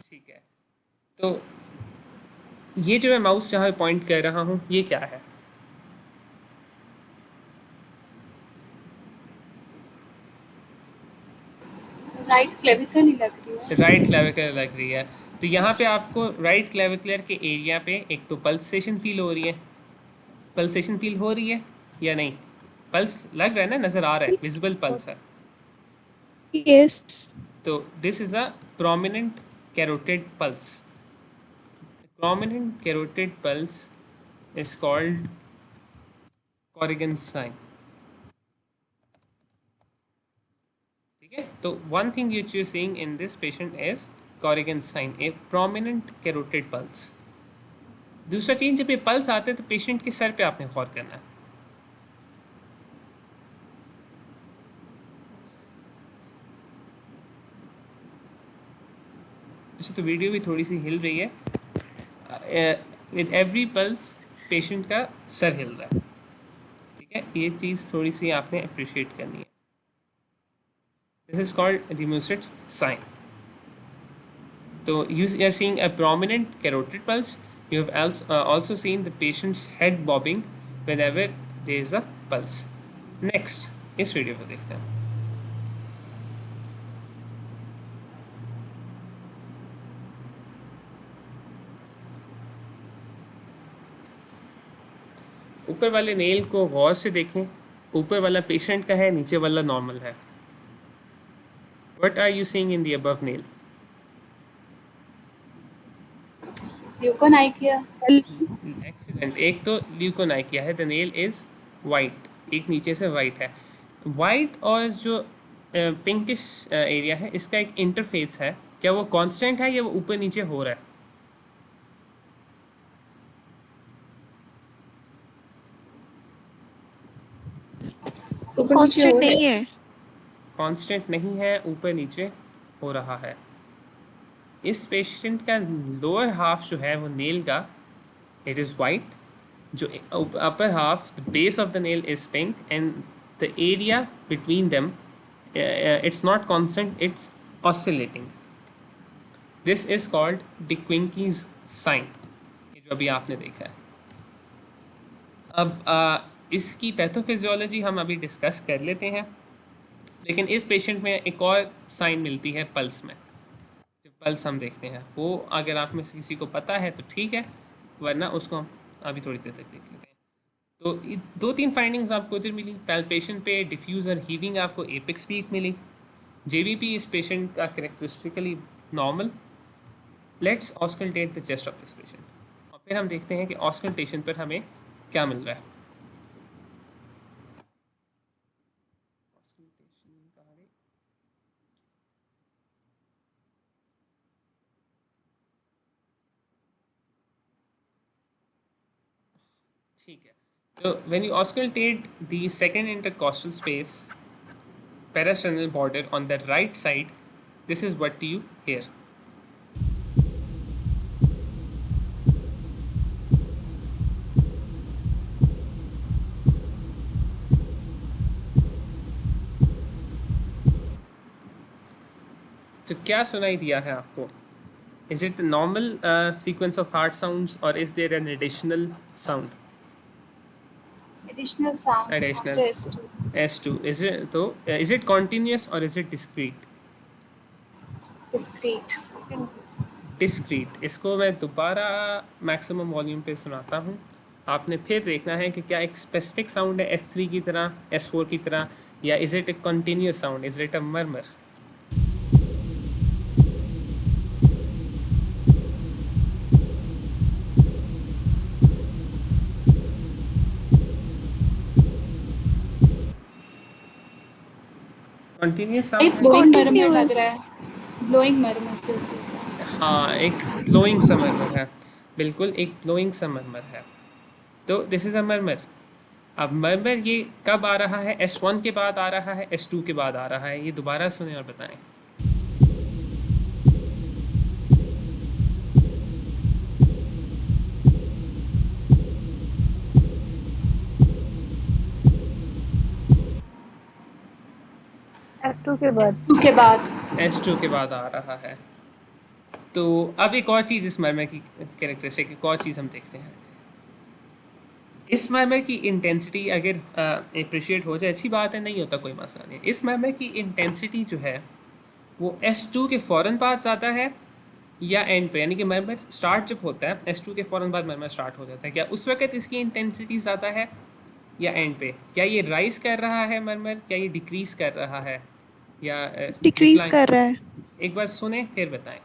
[SPEAKER 1] ठीक है। तो ये जो मैं माउस जहाँ पॉइंट कर रहा हूँ ये क्या है?
[SPEAKER 2] राइट क्लेविकल ही लग रही है।
[SPEAKER 1] राइट क्लेविकुलर लग रही है। तो यहाँ पे आपको राइट क्लेविकुलर के एरिया पे एक तो पल्सेशन फील हो रही है, पल्सेशन फील हो रही है या नहीं? पल्स लग रहा है ना, नज़र आ रहा है, विजिबल पल्स है।
[SPEAKER 4] Yes.
[SPEAKER 1] तो this is a prominent carotid pulse. Prominent carotid pulse is called Corrigan's sign. ठीक है, तो one thing which you're seeing in this patient is Corrigan's sign, a prominent carotid pulse. दूसरा चीज, जब ये pulse आते हैं तो पेशेंट के सर पे आपने गौर करना है। वैसे तो वीडियो भी थोड़ी सी हिल रही है। विद एवरी पल्स पेशेंट का सर हिल रहा है। ठीक है, ये चीज़ थोड़ी सी आपने अप्रिशिएट करनी है। This is called Remusat's sign. So you are seeing a prominent carotid pulse. You have also seen the patient's head bobbing whenever there is a pulse. Next, इस वीडियो को देखते हैं। ऊपर वाले नेल को गौर से देखें, ऊपर वाला पेशेंट का है, नीचे वाला नॉर्मल है। What are you seeing in the above nail?
[SPEAKER 2] Leukonychia.
[SPEAKER 1] Excellent. एक तो ल्यूकोनाइकिया है, द नेल इज वाइट, एक नीचे से वाइट है। वाइट और जो पिंकिश एरिया है, इसका एक इंटरफेस है, क्या वो कांस्टेंट है या वो ऊपर नीचे हो रहा है?
[SPEAKER 4] कांस्टेंट नहीं है।
[SPEAKER 1] कांस्टेंट नहीं है, ऊपर नीचे हो रहा है। इस पेशेंट का लोअर हाफ जो है वो नेल का, इट इज़ वाइट, जो upper half, the base of the nail is pink, and the area between them, it's not constant, it's oscillating. This is called de Quincke's sign, ये जो अभी आपने देखा है। अब इसकी पैथोफिजियोलॉजी हम अभी डिस्कस कर लेते हैं, लेकिन इस पेशेंट में एक और साइन मिलती है पल्स में। जो पल्स हम देखते हैं वो अगर आप में से किसी को पता है तो ठीक है, वरना उसको हम अभी थोड़ी देर तक देख लेते हैं। तो 2-3 फाइंडिंग्स आपको इधर मिली। पैल्पेशन पे डिफ्यूज और हीविंग आपको एपिक्स पीक मिली। जेवीपी इस पेशेंट का characteristically normal. Let's auscultate the chest of this patient, और फिर हम देखते हैं कि ऑस्कल्टेशन पर हमें क्या मिल रहा है। ठीक है, so when you auscultate the second intercostal space, parasternal border on the right side, this is what you hear. तो क्या सुनाई दिया है आपको? Is it a normal sequence of heart sounds, or is there an additional sound?
[SPEAKER 2] Additional sound.
[SPEAKER 1] Additional.
[SPEAKER 2] After S2.
[SPEAKER 1] S2. Is it continuous or is it discrete?
[SPEAKER 2] Discrete.
[SPEAKER 1] Discrete. इसको मैं दोबारा maximum volume पे सुनाता हूँ, आपने फिर देखना है कि क्या एक स्पेसिफिक साउंड है S3 की तरह, S4 की तरह, या is it a continuous sound, is it a murmur? Continuous sound है?
[SPEAKER 2] ब्लोइंग मरमर लग
[SPEAKER 4] Continuous.
[SPEAKER 2] रहा है, ब्लोइंग मरमर जैसे।
[SPEAKER 1] हाँ, एक ब्लोइंग सा मरमर है, बिल्कुल एक ब्लोइंग सा मरमर है। तो दिस इज़ अ मरमर। अब मरमर ये कब आ रहा है? S1 के बाद आ रहा है, S2 के बाद आ रहा है? ये दोबारा सुने और बताएं।
[SPEAKER 3] S2 के बाद।
[SPEAKER 2] S2 के बाद।
[SPEAKER 1] S2 के बाद आ रहा है। तो अब एक और चीज़ इस मरमर की कैरेक्टरिस्टिक, एक और चीज़ हम देखते हैं। इस मरमर की इंटेंसिटी अगर अप्रिशिएट हो जाए, अच्छी बात है, नहीं होता कोई मसला नहीं। इस मरमर की इंटेंसिटी जो है वो S2 के फ़ौरन बाद ज़्यादा है या एंड पे, यानी कि मरमर स्टार्ट जब होता है S2 के फ़ौरन बाद मरमर स्टार्ट हो जाता है, क्या उस वक्त इसकी इंटेंसिटी ज़्यादा है या एंड पे? क्या ये राइज कर रहा है मरमर, क्या ये डिक्रीज कर रहा है या
[SPEAKER 4] डिक्रीज
[SPEAKER 1] decline?
[SPEAKER 4] कर रहा है।
[SPEAKER 1] एक बार सुने फिर बताएं।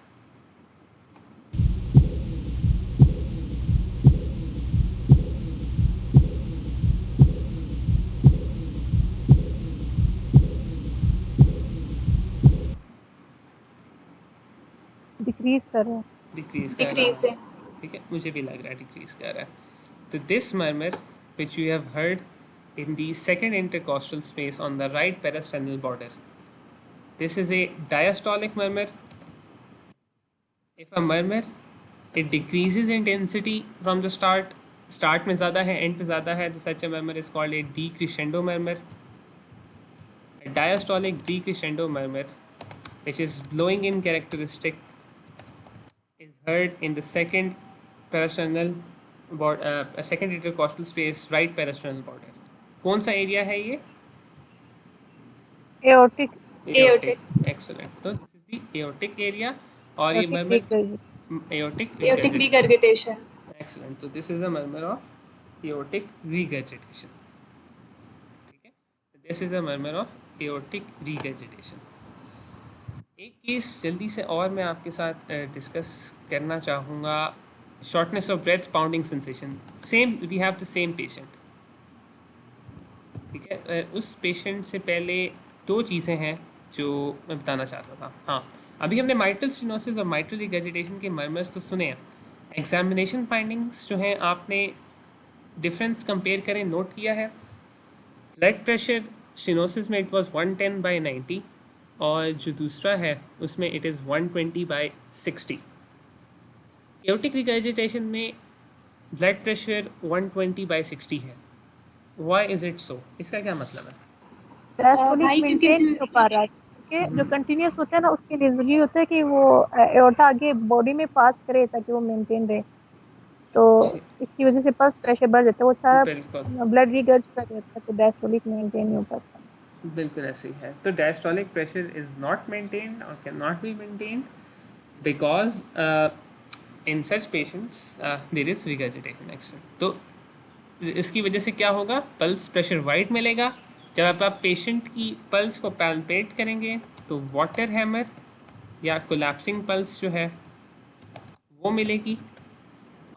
[SPEAKER 3] डिक्रीज कर रहा है।
[SPEAKER 1] डिक्रीज कर रहा
[SPEAKER 2] डिक्रीज
[SPEAKER 1] है,
[SPEAKER 2] है।
[SPEAKER 1] ठीक है, मुझे भी लग रहा है डिक्रीज कर रहा है। तो this murmur which you have heard in the second intercostal space on the right parasternal border, this is a diastolic murmur. If a murmur it decreases intensity from the start में ज़्यादा है, end पे ज़्यादा है, तो such a murmur is called a decrescendo murmur. A diastolic decrescendo murmur which is blowing in characteristic is heard in the second parasternal second intercostal space, right parasternal border. कौन सा area है ये?
[SPEAKER 3] Aortic.
[SPEAKER 2] Aortic.
[SPEAKER 1] Excellent. तो this is the aortic area, और ये murmur aortic
[SPEAKER 2] Aortic regurgitation.
[SPEAKER 1] Excellent. So this is a murmur of aortic regurgitation. ठीक है, this is a murmur of aortic regurgitation. एक केस जल्दी से और मैं आपके साथ डिस्कस करना चाहूँगा shortness of breath, pounding sensation. Same, we have the same patient. ठीक है, उस पेशेंट से पहले दो चीज़ें हैं जो मैं बताना चाहता था. हाँ, अभी हमने माइट्रल स्टेनोसिस और माइट्रल रिगर्जिटेशन के मर्मर्स तो सुने हैं. एग्जामिनेशन फाइंडिंग्स जो हैं आपने डिफरेंस कंपेयर करें, नोट किया है. ब्लड प्रेशर स्टेनोसिस में इट वाज 110/90 और जो दूसरा है उसमें इट इज़ 120/60. एओर्टिक रिगर्जिटेशन में ब्लड प्रेशर 120/60 है. Why is it so? इसका क्या मतलब है?
[SPEAKER 3] डायस्टोलिक
[SPEAKER 2] भाई, क्योंकि
[SPEAKER 3] मेंटेन नहीं हो पा रहा है, क्योंकि जो कंटिन्यूअस होता है ना उसके लिए जरूरी होता है कि वो एओर्टा आगे बॉडी में पास करे ताकि वो मेंटेन रहे. तो इसकी वजह से पल्स प्रेशर बढ़ जाता है, वो सारा
[SPEAKER 1] बिल्कुल
[SPEAKER 3] ब्लड रिगर्ज कर देता है, तो डायस्टोलिक मेंटेन नहीं हो पाता.
[SPEAKER 1] बिल्कुल ऐसे ही है. तो diastolic pressure is not maintained और can not be maintained because in such patients there is regurgitation accident. तो इसकी वजह से क्या होगा, पल्स प्रेशर वाइड मिलेगा. जब आप पेशेंट की पल्स को पैल्पेट करेंगे तो वाटर हैमर या कोलैप्सिंग पल्स जो है वो मिलेगी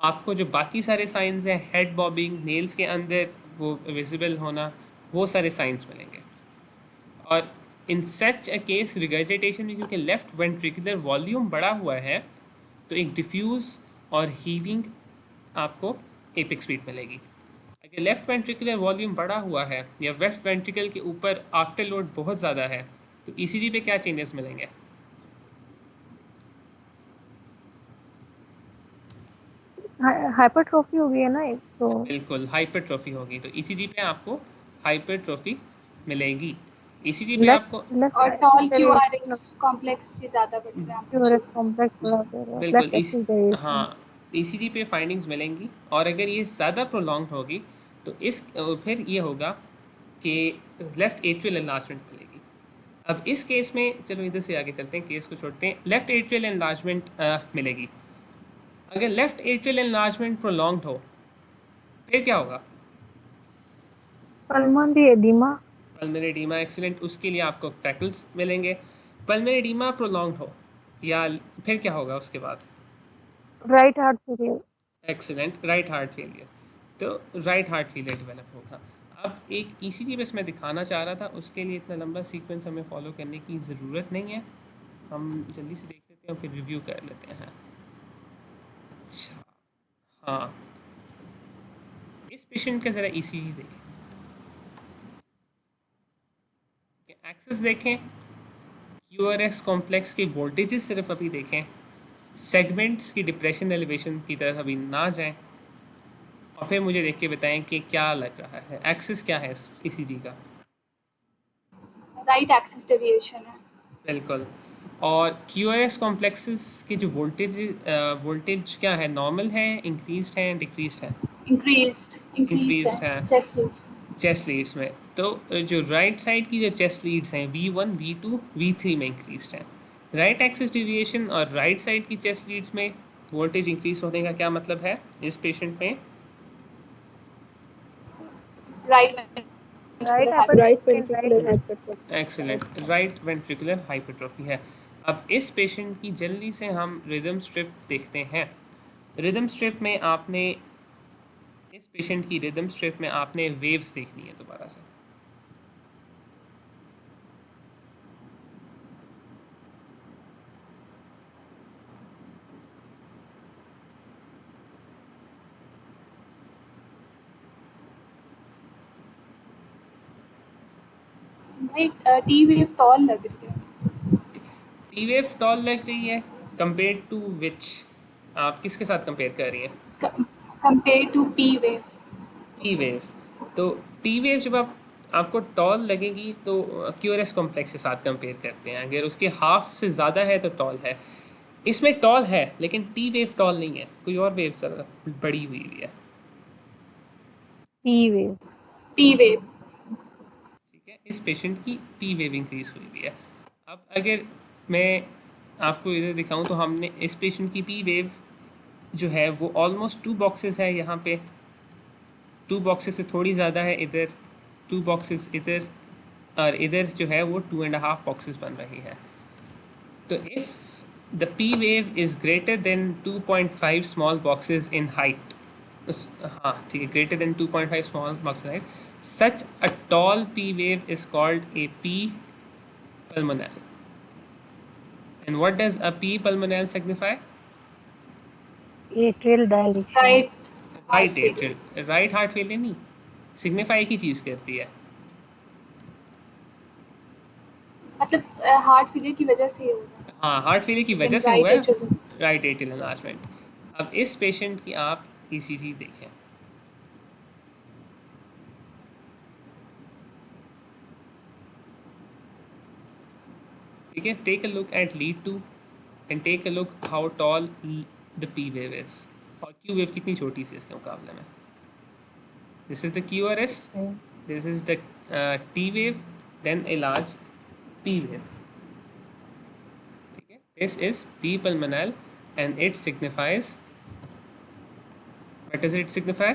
[SPEAKER 1] आपको. जो बाकी सारे साइंस हैं, हेड बॉबिंग, नेल्स के अंदर वो विजिबल होना, वो सारे साइंस मिलेंगे. और इन सच अ केस रिगर्जिटेशन में क्योंकि लेफ्ट वेंट्रिकुलर वॉल्यूम बढ़ा हुआ है तो एक डिफ्यूज़ और हीविंग आपको एपिक्स बीट मिलेगी. अगर लेफ्ट वेंट्रिकुलर वॉल्यूम बढ़ा हुआ है या वेस्ट वेंट्रिकल के ऊपर आफ्टर लोड बहुत ज़्यादा है तो ईसीजी पे क्या चेंजेस मिलेंगे?
[SPEAKER 3] हाइपरट्रोफी हो गई है ना एक, तो
[SPEAKER 1] बिल्कुल हाइपरट्रोफी होगी. तो ईसीजी पे आपको हाइपरट्रोफी मिलेगी. ईसीजी पे
[SPEAKER 3] लेफ्ट
[SPEAKER 1] आपको
[SPEAKER 3] लेफ्ट
[SPEAKER 2] और टॉल क्यूआरएस कॉम्प्लेक्स भी ज्यादा बढ़
[SPEAKER 3] क्यूआरएस
[SPEAKER 2] रहा
[SPEAKER 3] कॉम्प्लेक्स बढ़ा दे रहा है,
[SPEAKER 1] बिल्कुल
[SPEAKER 3] लेफ्ट एक्सिस
[SPEAKER 1] हाँ, ईसीजी पे फाइंडिंग्स मिलेंगी. और अगर ये ज़्यादा प्रोलॉन्ग होगी तो फिर ये होगा कि लेफ़्ट एट्रियल एनलार्जमेंट मिलेगी. अब इस केस में चलो इधर से आगे चलते हैं, केस को छोड़ते हैं. लेफ़्ट एट्रियल एनलार्जमेंट मिलेगी. अगर लेफ़्ट एट्रियल एनलार्जमेंट प्रोलॉन्ग्ड हो फिर क्या होगा?
[SPEAKER 3] Pulmonary oedema.
[SPEAKER 1] Pulmonary oedema, excellent. उसके लिए आपको टैकल्स मिलेंगे. पल्मोनरी एडीमा प्रोलॉन्ग्ड हो या फिर क्या होगा उसके बाद?
[SPEAKER 3] Right heart failure.
[SPEAKER 1] Excellent, right heart failure. तो राइट हार्ट फेलियर डेवलप होगा. अब एक ईसीजी बस मैं दिखाना चाह रहा था, उसके लिए इतना लंबा सीक्वेंस हमें फॉलो करने की ज़रूरत नहीं है. हम जल्दी से देख लेते हैं और फिर रिव्यू कर लेते हैं. अच्छा हाँ, इस पेशेंट का ज़रा ईसीजी देखें, एक्सेस देखें, क्यूआरएस कॉम्प्लेक्स के वोल्टेजेस सिर्फ अभी देखें, सेगमेंट्स की डिप्रेशन एलिवेशन की तरफ अभी ना जाएं, और फिर मुझे देख के बताएं कि क्या लग रहा है, एक्सिस क्या है ईसीजी का.
[SPEAKER 2] राइट एक्सिस डेविएशन है.
[SPEAKER 1] बिल्कुल. और क्यूआरएस कॉम्प्लेक्सेस की जो वोल्टेज क्या है, नॉर्मल है, इंक्रीज्ड है, डिक्रीज्ड है?
[SPEAKER 2] इंक्रीज्ड
[SPEAKER 1] है
[SPEAKER 2] है चेस्ट लीड्स.
[SPEAKER 1] चेस्ट लीड्स में. तो जो राइट साइड की जो चेस्ट लीड्स हैं V1, V2, V3 में इंक्रीज्ड हैं. राइट एक्सिस डेविएशन और राइट साइड की चेस्ट लीड्स में वोल्टेज इंक्रीज होने का क्या मतलब है इस पेशेंट में?
[SPEAKER 2] Right
[SPEAKER 4] ventricular hypertrophy.
[SPEAKER 1] Excellent, right ventricular hypertrophy है. अब इस पेशेंट की जल्दी से हम रिदम स्ट्रिप देखते हैं. रिदम स्ट्रिप में आपने इस पेशेंट की रिदम स्ट्रिप में आपने वेव्स देखनी है दोबारा से.
[SPEAKER 2] भाई टी वेव टॉल लग रही है.
[SPEAKER 1] टी वेव टॉल लग रही है कंपेयर टू विच? आप किसके साथ कंपेयर कर रही हैं?
[SPEAKER 2] Compare to P wave.
[SPEAKER 1] T wave. तो टी वेव जब आपको टॉल लगेगी तो क्यूआरएस कॉम्प्लेक्स के साथ कंपेयर करते हैं. अगर उसके हाफ से ज़्यादा है तो टॉल है. इसमें टॉल है लेकिन टी वेव टॉल नहीं है, कोई और वेव ज़्यादा बड़ी हुई है.
[SPEAKER 3] T wave.
[SPEAKER 1] ठीक है, इस पेशेंट की पी वेव इंक्रीज हुई हुई है. अब अगर मैं आपको इधर दिखाऊं तो हमने इस पेशेंट की पी वेव जो है वो ऑलमोस्ट 2 बॉक्सेस है यहाँ पे. 2 बॉक्सेस से थोड़ी ज़्यादा है इधर, 2 बॉक्सेस इधर, और इधर जो है वो 2.5 बॉक्सेस बन रही है. तो if the P wave is greater than 2.5 small boxes in height. हाँ ठीक है, greater than 2.5 small boxes in height. Such a tall P wave is called a P pulmonale. And what does a P pulmonale signify?
[SPEAKER 3] atrial dilation.
[SPEAKER 1] Right atrial, right heart failure नहीं, signify एक ही चीज करती है.
[SPEAKER 2] मतलब heart failure की वजह से होगा.
[SPEAKER 1] हाँ, हार्ट फेलियर की वजह से हुआ है राइट एट्रियल एनलार्जमेंट. अब इस पेशेंट की आप ईसीजी देखें. ठीक है, take a look at lead 2 and take a look how tall the P wave is और क्यू वेव कितनी छोटी सी इसके मुकाबले में. This is the Q R S, this is the T wave, then a large P wave. Okay. This is P pulmonale and it signifies, what does it signify?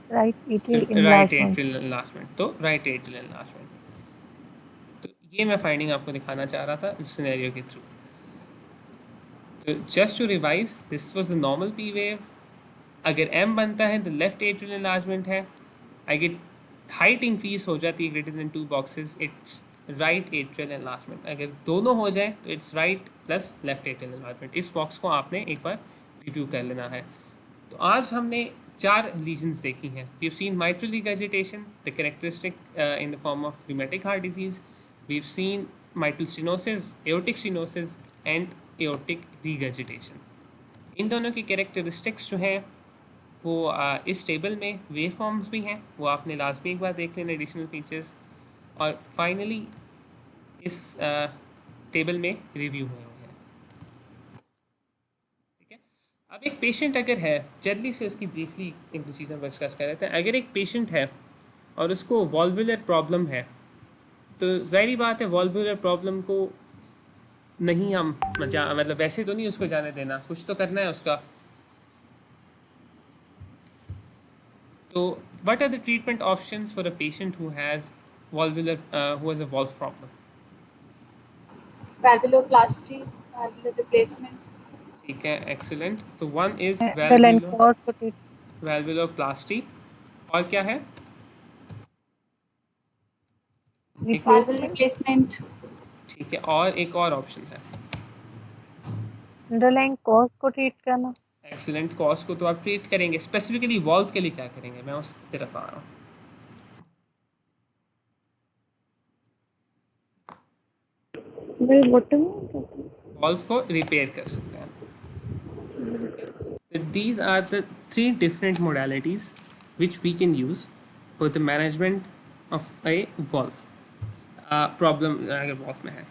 [SPEAKER 3] Right atrial
[SPEAKER 1] Right
[SPEAKER 3] enlargement.
[SPEAKER 1] atrial enlargement. तो right atrial enlargement. तो ये मैं finding आपको दिखाना चाह रहा था इस सिनेरियो के थ्रू. तो just to revise, this was the normal P wave. अगर M बनता है तो left atrial enlargement है. अगर हाइट इंक्रीज हो जाती है greater than 2 boxes, it's right atrial enlargement. अगर दोनों हो जाए तो it's right plus left atrial enlargement. इस बॉक्स को आपने एक बार रिव्यू कर लेना है. तो आज हमने 4 लीजन्स देखी हैं. We have seen mitral regurgitation, the characteristic in the form of rheumatic heart disease. We have seen mitral stenosis, aortic stenosis and aortic regurgitation. इन दोनों की कैरेक्टरिस्टिक्स जो हैं वो इस टेबल में वेव फॉर्म्स भी हैं, वो आपने लाजमी एक बार देख लेना, एडिशनल फीचर्स. और फाइनली इस टेबल में रिव्यू हुए हैं. ठीक है, अब एक पेशेंट अगर है, जल्दी से उसकी ब्रीफली एक दो चीज़ें डिस्कस कर लेते हैं. अगर एक पेशेंट है और उसको वॉल्वुलर प्रॉब्लम है, तो ज़ाहिर बात है वॉल्वुलर प्रॉब्लम को नहीं हम मतलब वैसे तो नहीं उसको जाने देना, कुछ तो करना है उसका. So, what are the treatment options for a patient who has valvular, who has a valve problem?
[SPEAKER 2] Valvuloplasty, valvular replacement.
[SPEAKER 1] ठीक है, excellent. So one is valvuloplasty. और क्या है?
[SPEAKER 2] Valvular replacement.
[SPEAKER 1] ठीक है, और एक और ऑप्शन है.
[SPEAKER 3] अंडरलाइंग कॉज को ट्रीट करना.
[SPEAKER 1] एक्सीलेंट. कॉज को तो आप ट्रीट करेंगे, स्पेसिफिकली वॉल्व के लिए क्या करेंगे, मैं उस तरफ आ रहा हूँ. वॉल्व को रिपेयर कर सकते हैं. These are the 3 different modalities which we can use for the management of a valve problem अगर valve में है.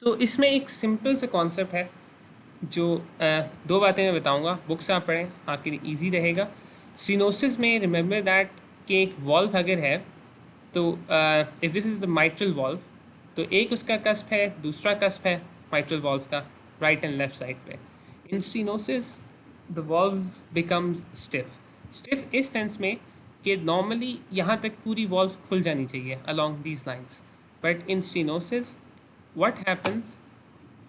[SPEAKER 1] तो इसमें एक सिंपल सा कॉन्सेप्ट है जो 2 बातें मैं बताऊंगा, बुक से आप पढ़ें, आपके लिए ईजी रहेगा. स्टेनोसिस में रिमेंबर दैट कि एक वॉल्व अगर है तो if this is the mitral valve, तो एक उसका कस्प है, दूसरा कस्प है माइट्रल वॉल्व का राइट एंड लेफ्ट साइड पे. In stenosis the valve becomes stiff इस सेंस में कि नॉर्मली यहाँ तक पूरी वॉल्व खुल जानी चाहिए along these lines, but in stenosis what happens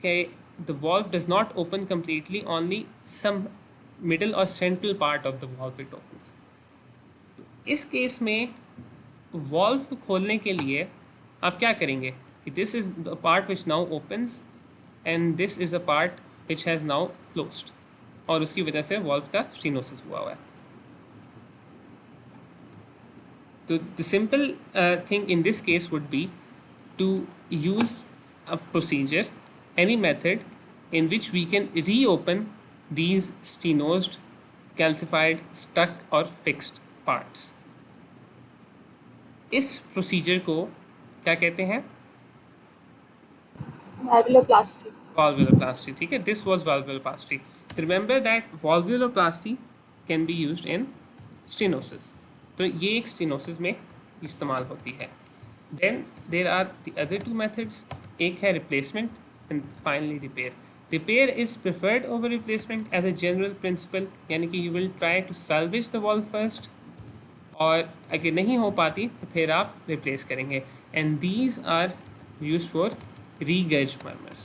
[SPEAKER 1] कि the valve does not open completely, only some middle or central part of the valve it opens. इस केस में valve को खोलने के लिए आप क्या करेंगे कि this is the part which now opens and this is the part which has now closed, और उसकी वजह से valve का stenosis हुआ है. तो the simple thing in this case would be to use a procedure, any method in which we can reopen these stenosed, calcified, stuck or fixed parts. इस procedure को क्या कहते हैं?
[SPEAKER 2] Valvuloplasty.
[SPEAKER 1] Valvuloplasty. ठीक है, this was valvuloplasty. Remember that valvuloplasty can be used in stenosis. तो ये एक stenosis में इस्तेमाल होती है. Then there are the other 2 methods. एक है replacement and finally repair. Repair is preferred over replacement as a general principle, यानी कि you will try to salvage the valve first, और अगर नहीं हो पाती तो फिर आप replace करेंगे. And these are used for regurg murmurs.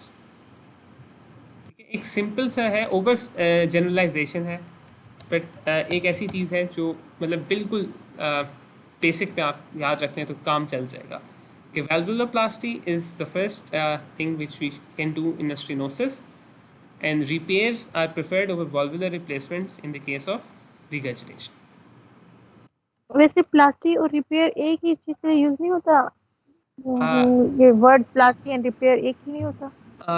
[SPEAKER 1] एक सिंपल सा है, ओवर जनरलाइजेशन है, बट एक ऐसी चीज़ है जो मतलब बिल्कुल बेसिक पे आप याद रखें तो काम चल जाएगा कि valvuloplasty is the first thing which we can do in a stenosis, and repairs are preferred over valvular replacements in the case of regurgitation.
[SPEAKER 3] वैसे प्लास्टी और रिपेयर एक ही चीज से यूज नहीं होता?
[SPEAKER 1] हाँ,
[SPEAKER 3] ये वर्ड प्लास्टी एंड रिपेयर एक ही नहीं होता?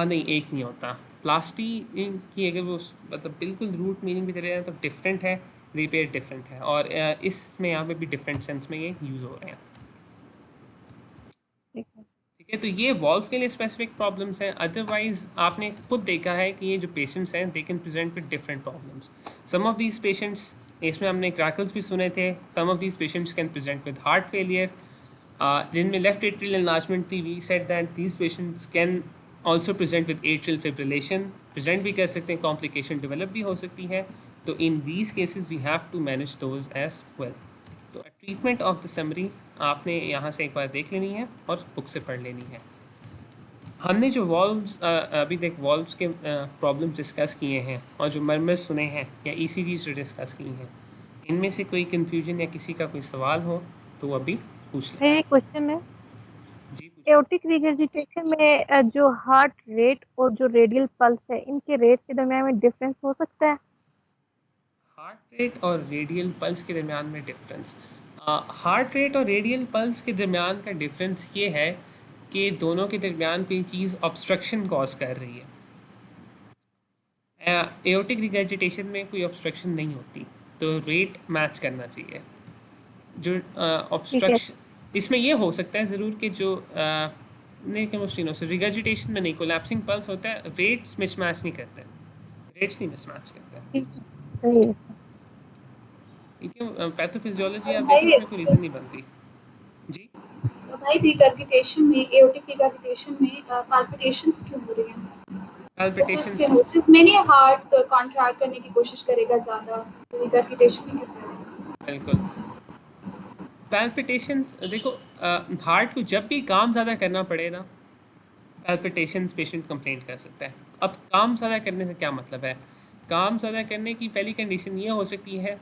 [SPEAKER 1] नहीं एक नहीं होता। प्लास्टी की अगर वो मतलब बिल्कुल रूट मीनिंग भी चले जाए तो डिफरेंट है, रिपेयर डिफरेंट है, और इसमें यहाँ पे भी डिफरेंट सेंस में ये यूज़ हो रहे हैं।
[SPEAKER 3] ठीक है।
[SPEAKER 1] ठीक है, तो ये वॉल्व के लिए स्पेसिफिक प्रॉब्लम्स हैं। अदरवाइज आपने खुद देखा है कि ये जो पेशेंट्स हैं they can present with different problems. Some of these patients, इसमें हमने क्रैकल्स भी सुने थे, some of these patients can present with heart failure, जिनमें लेफ्ट एट्रियल एनलार्जमेंट थी। We said that these patients can also present with atrial fibrillation, present भी कर सकते हैं, कॉम्प्लिकेशन डेवलप भी हो सकती है। तो in these cases we have to manage those as well. तो ट्रीटमेंट ऑफ द समरी आपने यहाँ से एक बार देख लेनी है और बुक से पढ़ लेनी है। हमने जो वॉल्व्स अभी तक वॉल्व्स के प्रॉब्लम्स डिस्कस किए हैं और जो मरमर्स सुने हैं या ईसीजीज जो डिस्कस की हैं, इनमें से कोई कन्फ्यूजन या किसी का कोई सवाल हो तो वो अभी पूछ लें।
[SPEAKER 3] ये क्वेश्चन है,
[SPEAKER 1] जी पूछिए।
[SPEAKER 3] एओर्टिक रिगर्जिटेशन में जो हार्ट रेट और जो रेडियल पल्स है, इनके रेट के दरमियान में डिफरेंस हो सकता है?
[SPEAKER 1] हार्ट रेट और रेडियल पल्स के दरमियान में डिफरेंस, हार्ट रेट और रेडियल पल्स के दरमियान का डिफरेंस ये है कि दोनों के दरमियान कोई चीज़ ऑब्स्ट्रक्शन कॉज कर रही है। एओर्टिक रिगर्जिटेशन में कोई ऑब्स्ट्रक्शन नहीं होती, तो रेट मैच करना चाहिए। जो ऑब्स्ट्रक्शन इसमें ये हो सकता है ज़रूर कि जो नहीं कि स्टेनोसिस रिगर्जिटेशन में नहीं, कोलैप्सिंग पल्स होता है, रेट्स मिसमैच नहीं करते, रेट्स नहीं मिसमैच करते।
[SPEAKER 3] ठीक है, सही है।
[SPEAKER 1] ठीक है, पैथोफिजियोलॉजी आप देखो उसमें कोई रीज़न नहीं बनती। जी
[SPEAKER 2] भाई रिगर्जिटेशन में, एओर्टिक रिगर्जिटेशन में पाल्पिटेशंस क्यों हो रही हैं? तो
[SPEAKER 1] पैल्पिटेशंस
[SPEAKER 2] स्टेनोसिस में नहीं हार्ट कॉन्ट्रैक्ट करने की कोशिश करेगा ज़्यादा, रिगर्जिटेशन में क्यों हो रहा है?
[SPEAKER 1] बिल्कुल। पैल्पिटेशंस देखो, हार्ट को जब भी काम ज़्यादा करना पड़े ना, पैल्पिटेशंस पेशेंट कंप्लेंट कर सकता है। अब काम ज़्यादा करने से क्या मतलब है? काम ज़्यादा करने की पहली कंडीशन ये हो सकती है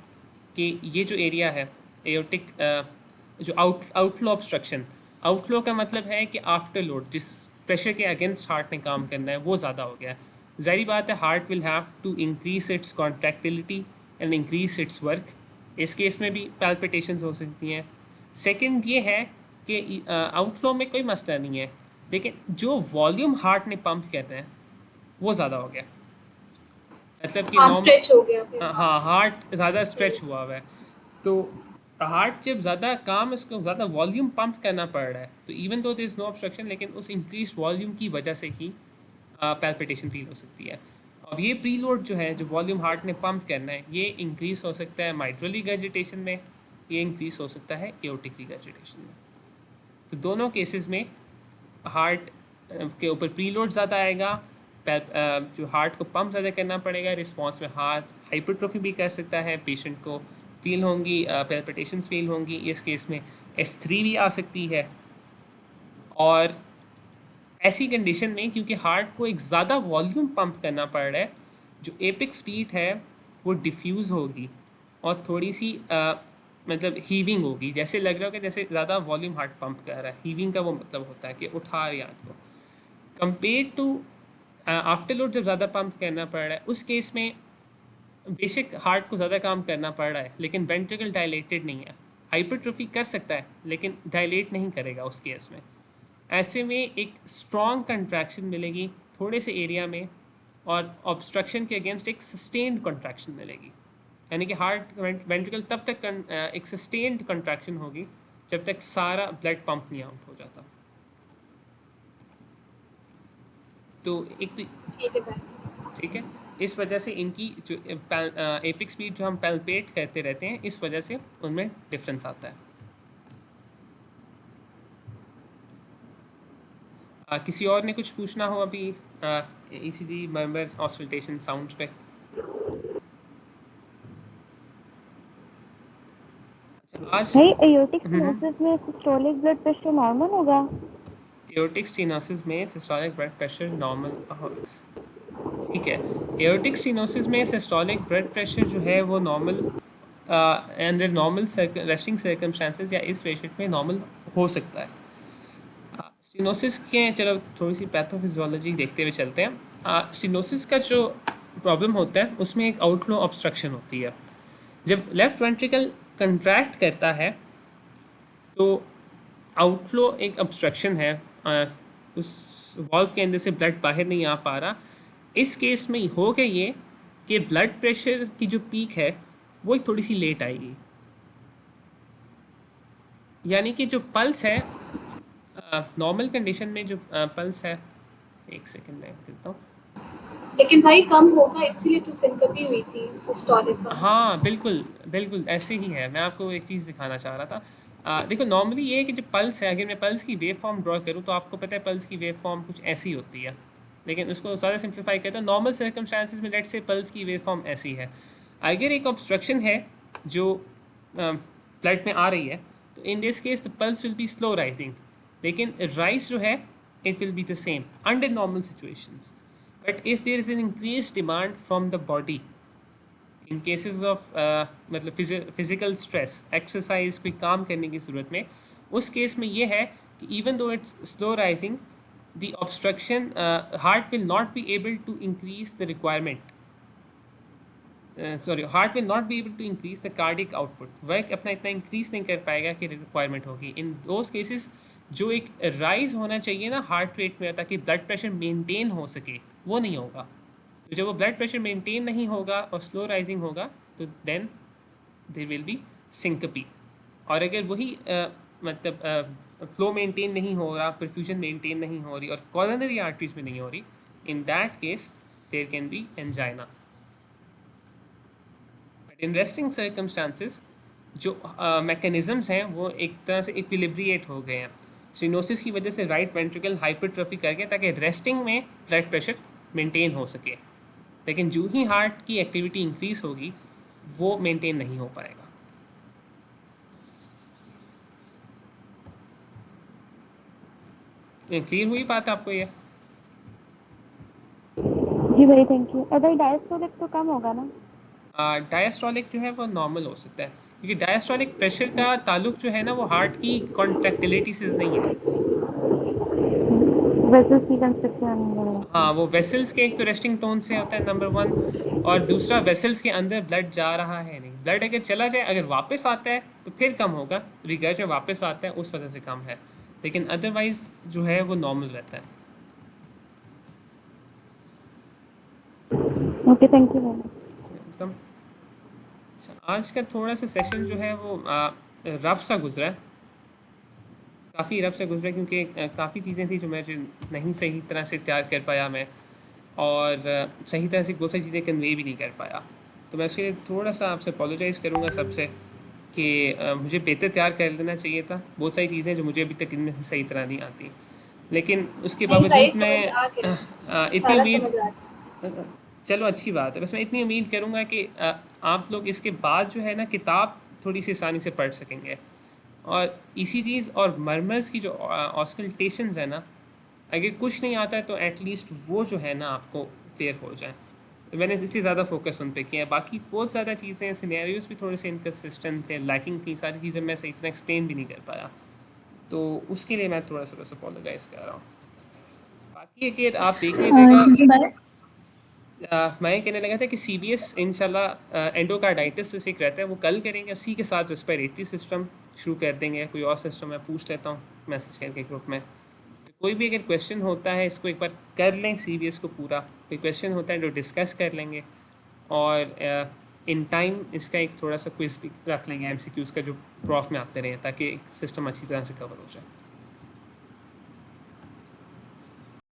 [SPEAKER 1] कि ये जो एरिया है एओर्टिक, जो आउटफ्लो ऑब्स्ट्रक्शन, आउटफ्लो का मतलब है कि आफ्टर लोड जिस प्रेशर के अगेंस्ट हार्ट ने काम करना है वो ज़्यादा हो गया है। ज़ाहिर बात है heart will have to increase its contractility and increase its work. इस केस में भी पैल्पिटेशंस हो सकती हैं। सेकंड ये है कि आउटफ्लो में कोई मसला नहीं है, लेकिन जो वॉल्यूम हार्ट ने पंप करना है वो ज़्यादा हो गया, मतलब कि
[SPEAKER 2] स्ट्रेच हो गया फिर।
[SPEAKER 1] हाँ हार्ट ज़्यादा स्ट्रेच हुआ हुआ है। तो हार्ट जब ज़्यादा काम, इसको ज़्यादा वॉल्यूम पंप करना पड़ रहा है, तो even though there is no obstruction, लेकिन उस इंक्रीज वॉल्यूम की वजह से ही पैल्पिटेशन फील हो सकती है। अब ये प्रीलोड जो है, जो वॉल्यूम हार्ट ने पंप करना है, ये इंक्रीज हो सकता है माइट्रल रिगर्जिटेशन में, ये इंक्रीज हो सकता है एओर्टिक रिगर्जिटेशन में। तो दोनों केसेस में हार्ट के ऊपर प्रीलोड ज़्यादा आएगा, जो हार्ट को पंप ज़्यादा करना पड़ेगा, रिस्पॉन्स में हार्ट हाइपरट्रोफी भी कर सकता है, पेशेंट को फील होंगी, पैल्पिटेशंस फील होंगी। इस केस में S3 भी आ सकती है। और ऐसी कंडीशन में क्योंकि हार्ट को एक ज़्यादा वॉल्यूम पंप करना पड़ रहा है, जो एपिक स्पीड है वो डिफ्यूज़ होगी और थोड़ी सी मतलब हीविंग होगी, जैसे लग रहा होगा जैसे ज़्यादा वॉल्यूम हार्ट पंप कर रहा है। हीविंग का वो मतलब होता है कि उठा रही हाथ को, कंपेयर टू आफ्टर लोड जब ज़्यादा पंप करना पड़ रहा है। उस केस में बेशक हार्ट को ज़्यादा काम करना पड़ रहा है, लेकिन वेंट्रिकल डायलेटेड नहीं है, हाइपरट्रोफी कर सकता है लेकिन डायलेट नहीं करेगा उस केस में। ऐसे में एक स्ट्रॉन्ग कंट्रैक्शन मिलेगी थोड़े से एरिया में, और ऑब्स्ट्रक्शन के अगेंस्ट एक सस्टेन्ड कंट्रैक्शन मिलेगी। यानी कि हार्ट वेंट्रिकल तब तक एक सस्टेन्ड कंट्रैक्शन होगी जब तक सारा ब्लड पंप नहीं आउट हो जाता। तो एक तो ठीक है, इस वजह से इनकी जो एपिक स्पीड जो हम पैल्पेट करते रहते हैं, इस वजह से उनमें डिफरेंस आता है। किसी और ने कुछ पूछना हो अभी ईसीजी, मर्मर, ऑसिलेशन, साउंड्स पे? अच्छा, आज
[SPEAKER 3] एओर्टिक स्टेनोसिस में सिस्टोलिक ब्लड प्रेशर नॉर्मल होगा?
[SPEAKER 1] एओर्टिक स्टेनोसिस में सिस्टोलिक ब्लड प्रेशर नॉर्मल, ठीक है। एओर्टिक स्टेनोसिस में सिस्टोलिक ब्लड प्रेशर जो है वो normal under normal resting circumstances या इस पेशेंट में नॉर्मल हो सकता है। स्टेनोसिस के चलो थोड़ी सी पैथोफिजियोलॉजी देखते हुए चलते हैं। स्टेनोसिस का जो प्रॉब्लम होता है उसमें एक आउटफ्लो ऑब्स्ट्रक्शन होती है। जब लेफ्ट वेंट्रिकल कंट्रैक्ट करता है तो आउटफ्लो एक ऑब्स्ट्रक्शन है, उस वॉल्व के अंदर से ब्लड बाहर नहीं आ पा रहा। इस केस में हो गया ये कि ब्लड प्रेशर की जो पीक है वो एक थोड़ी सी लेट आएगी, यानी कि जो पल्स है नॉर्मल कंडीशन में जो पल्स है, एक सेकंड मैं करता हूँ।
[SPEAKER 2] लेकिन भाई कम होगा, इसीलिए तो सिंकपी हुई थी सिस्टोलिक का।
[SPEAKER 1] हाँ बिल्कुल बिल्कुल ऐसे ही है। मैं आपको एक चीज़ दिखाना चाह रहा था। देखो नॉर्मली ये है कि जो पल्स है, अगर मैं पल्स की वेव फॉर्म ड्रॉ करूँ तो आपको पता है पल्स की वेव फॉर्म कुछ ऐसी होती है, लेकिन उसको ज़्यादा सिंप्लीफाई करता हूँ। नॉर्मल सर्कमस्टांसिस में लेट्स से पल्स की वेव फॉर्म ऐसी है। अगर एक ऑब्स्ट्रक्शन है जो ब्लड में आ रही है तो in this case the pulse will be slow rising, लेकिन राइज जो है it will be the same under normal situations. But if there is an increase demand from the body in cases of मतलब physical stress, exercise, कोई काम करने की सूरत में, उस केस में ये है कि even though it's slow rising the obstruction heart will not be able to increase the requirement, heart will not be able to increase the cardiac output, वह अपना इतना इंक्रीज नहीं कर पाएगा कि रिक्वायरमेंट होगी। इन दोज केसेस जो एक राइज होना चाहिए ना हार्ट रेट में ताकि ब्लड प्रेशर मेंटेन हो सके, वो नहीं होगा। तो जब वो ब्लड प्रेशर मेंटेन नहीं होगा और स्लो राइजिंग होगा तो देन देयर विल बी सिंकपी। और अगर वही मतलब फ्लो मेंटेन नहीं हो रहा, परफ्यूजन मेंटेन नहीं हो रही और कॉरोनरी आर्टरीज में नहीं हो रही, in that case there can be angina. But in resting circumstances जो मैकेनिज़म्स हैं वो एक तरह से इक्विलिब्रिएट हो गए हैं स्टेनोसिस की वजह से, राइट वेंट्रिकल हाइपरट्रॉफी करके, ताकि रेस्टिंग में ब्लड प्रेशर मेंटेन हो सके। लेकिन जो ही हार्ट की एक्टिविटी इंक्रीज होगी वो मेंटेन नहीं हो पाएगा। क्लियर हुई बात आपको ये?
[SPEAKER 3] जी भाई थैंक यू। अगर डायस्टोलिक तो कम होगा ना?
[SPEAKER 1] डायस्टोलिक जो है वो नॉर्मल हो सकता है, क्योंकि डायस्टोलिक प्रेशर का ताल्लुक जो है ना वो हार्ट की कॉन्ट्रैक्टिलिटी से नहीं है।
[SPEAKER 3] वेसल्स की कंस्ट्रक्शन।
[SPEAKER 1] हाँ, वो वेसल्स के एक तो रेस्टिंग टोन से होता है नंबर 1, और दूसरा वेसल्स के अंदर ब्लड जा रहा है नहीं। ब्लड अगर चला जाए, अगर वापस आता है तो फिर कम होगा, रिगर्ज में वापस आता है उस वजह से कम है, लेकिन अदरवाइज जो है वो नॉर्मल रहता है।
[SPEAKER 3] Okay thank you ma'am.
[SPEAKER 1] एकदम। अच्छा, आज का थोड़ा सा सेशन जो है वो रफ सा गुजरा है, काफ़ी रफ से गुजरा, क्योंकि काफ़ी चीज़ें थी जो मैं नहीं सही तरह से तैयार कर पाया मैं, और सही तरह से बहुत सारी चीज़ें कन्वे भी नहीं कर पाया। तो मैं उसके लिए थोड़ा सा आपसे अपोलोजाइज़ करूँगा सबसे कि मुझे बेहतर तैयार कर लेना चाहिए था। बहुत सारी चीज़ें जो मुझे अभी तक इनमें से सही तरह नहीं आती, लेकिन उसके बावजूद मैं इतनी उम्मीद, चलो अच्छी बात है, बस मैं इतनी उम्मीद करूँगा कि आप लोग इसके बाद जो है ना किताब थोड़ी सी आसानी से पढ़ सकेंगे, और इसी चीज़ और मर्मर्स की जो ऑस्कल्टेशंस है ना, अगर कुछ नहीं आता है तो एटलीस्ट वो जो है ना आपको क्लियर हो जाए। तो मैंने इसलिए ज़्यादा फोकस उन पे किया है। बाकी बहुत ज़्यादा चीज़ें, सिनेरियोज भी थोड़े से इनकन्सिस्टेंट थे, लैकिंग थी, सारी चीज़ें मैं सही तरह एक्सप्लेन भी नहीं कर पाया, तो उसके लिए मैं थोड़ा सा बस अपोलोजाइज़ कर रहा हूँ। बाकी अगर आप देख लीजिएगा, मैं ये कहने लगा था कि CBS इंशाल्लाह एंडोकार्डाइटिस एक रहता है वो कल करेंगे, उसी के साथ रेस्पिरेटरी सिस्टम शुरू कर देंगे। कोई और सिस्टम मैं पूछ लेता हूँ मैसेज करके ग्रुप में, तो कोई भी अगर क्वेश्चन होता है इसको एक बार कर लें CBS को पूरा, कोई क्वेश्चन होता है जो डिस्कस कर लेंगे, और इन टाइम इसका एक थोड़ा सा क्विज भी रख लेंगे MCQs का जो प्रॉफ में आते रहे, ताकि सिस्टम अच्छी तरह से कवर हो जाए।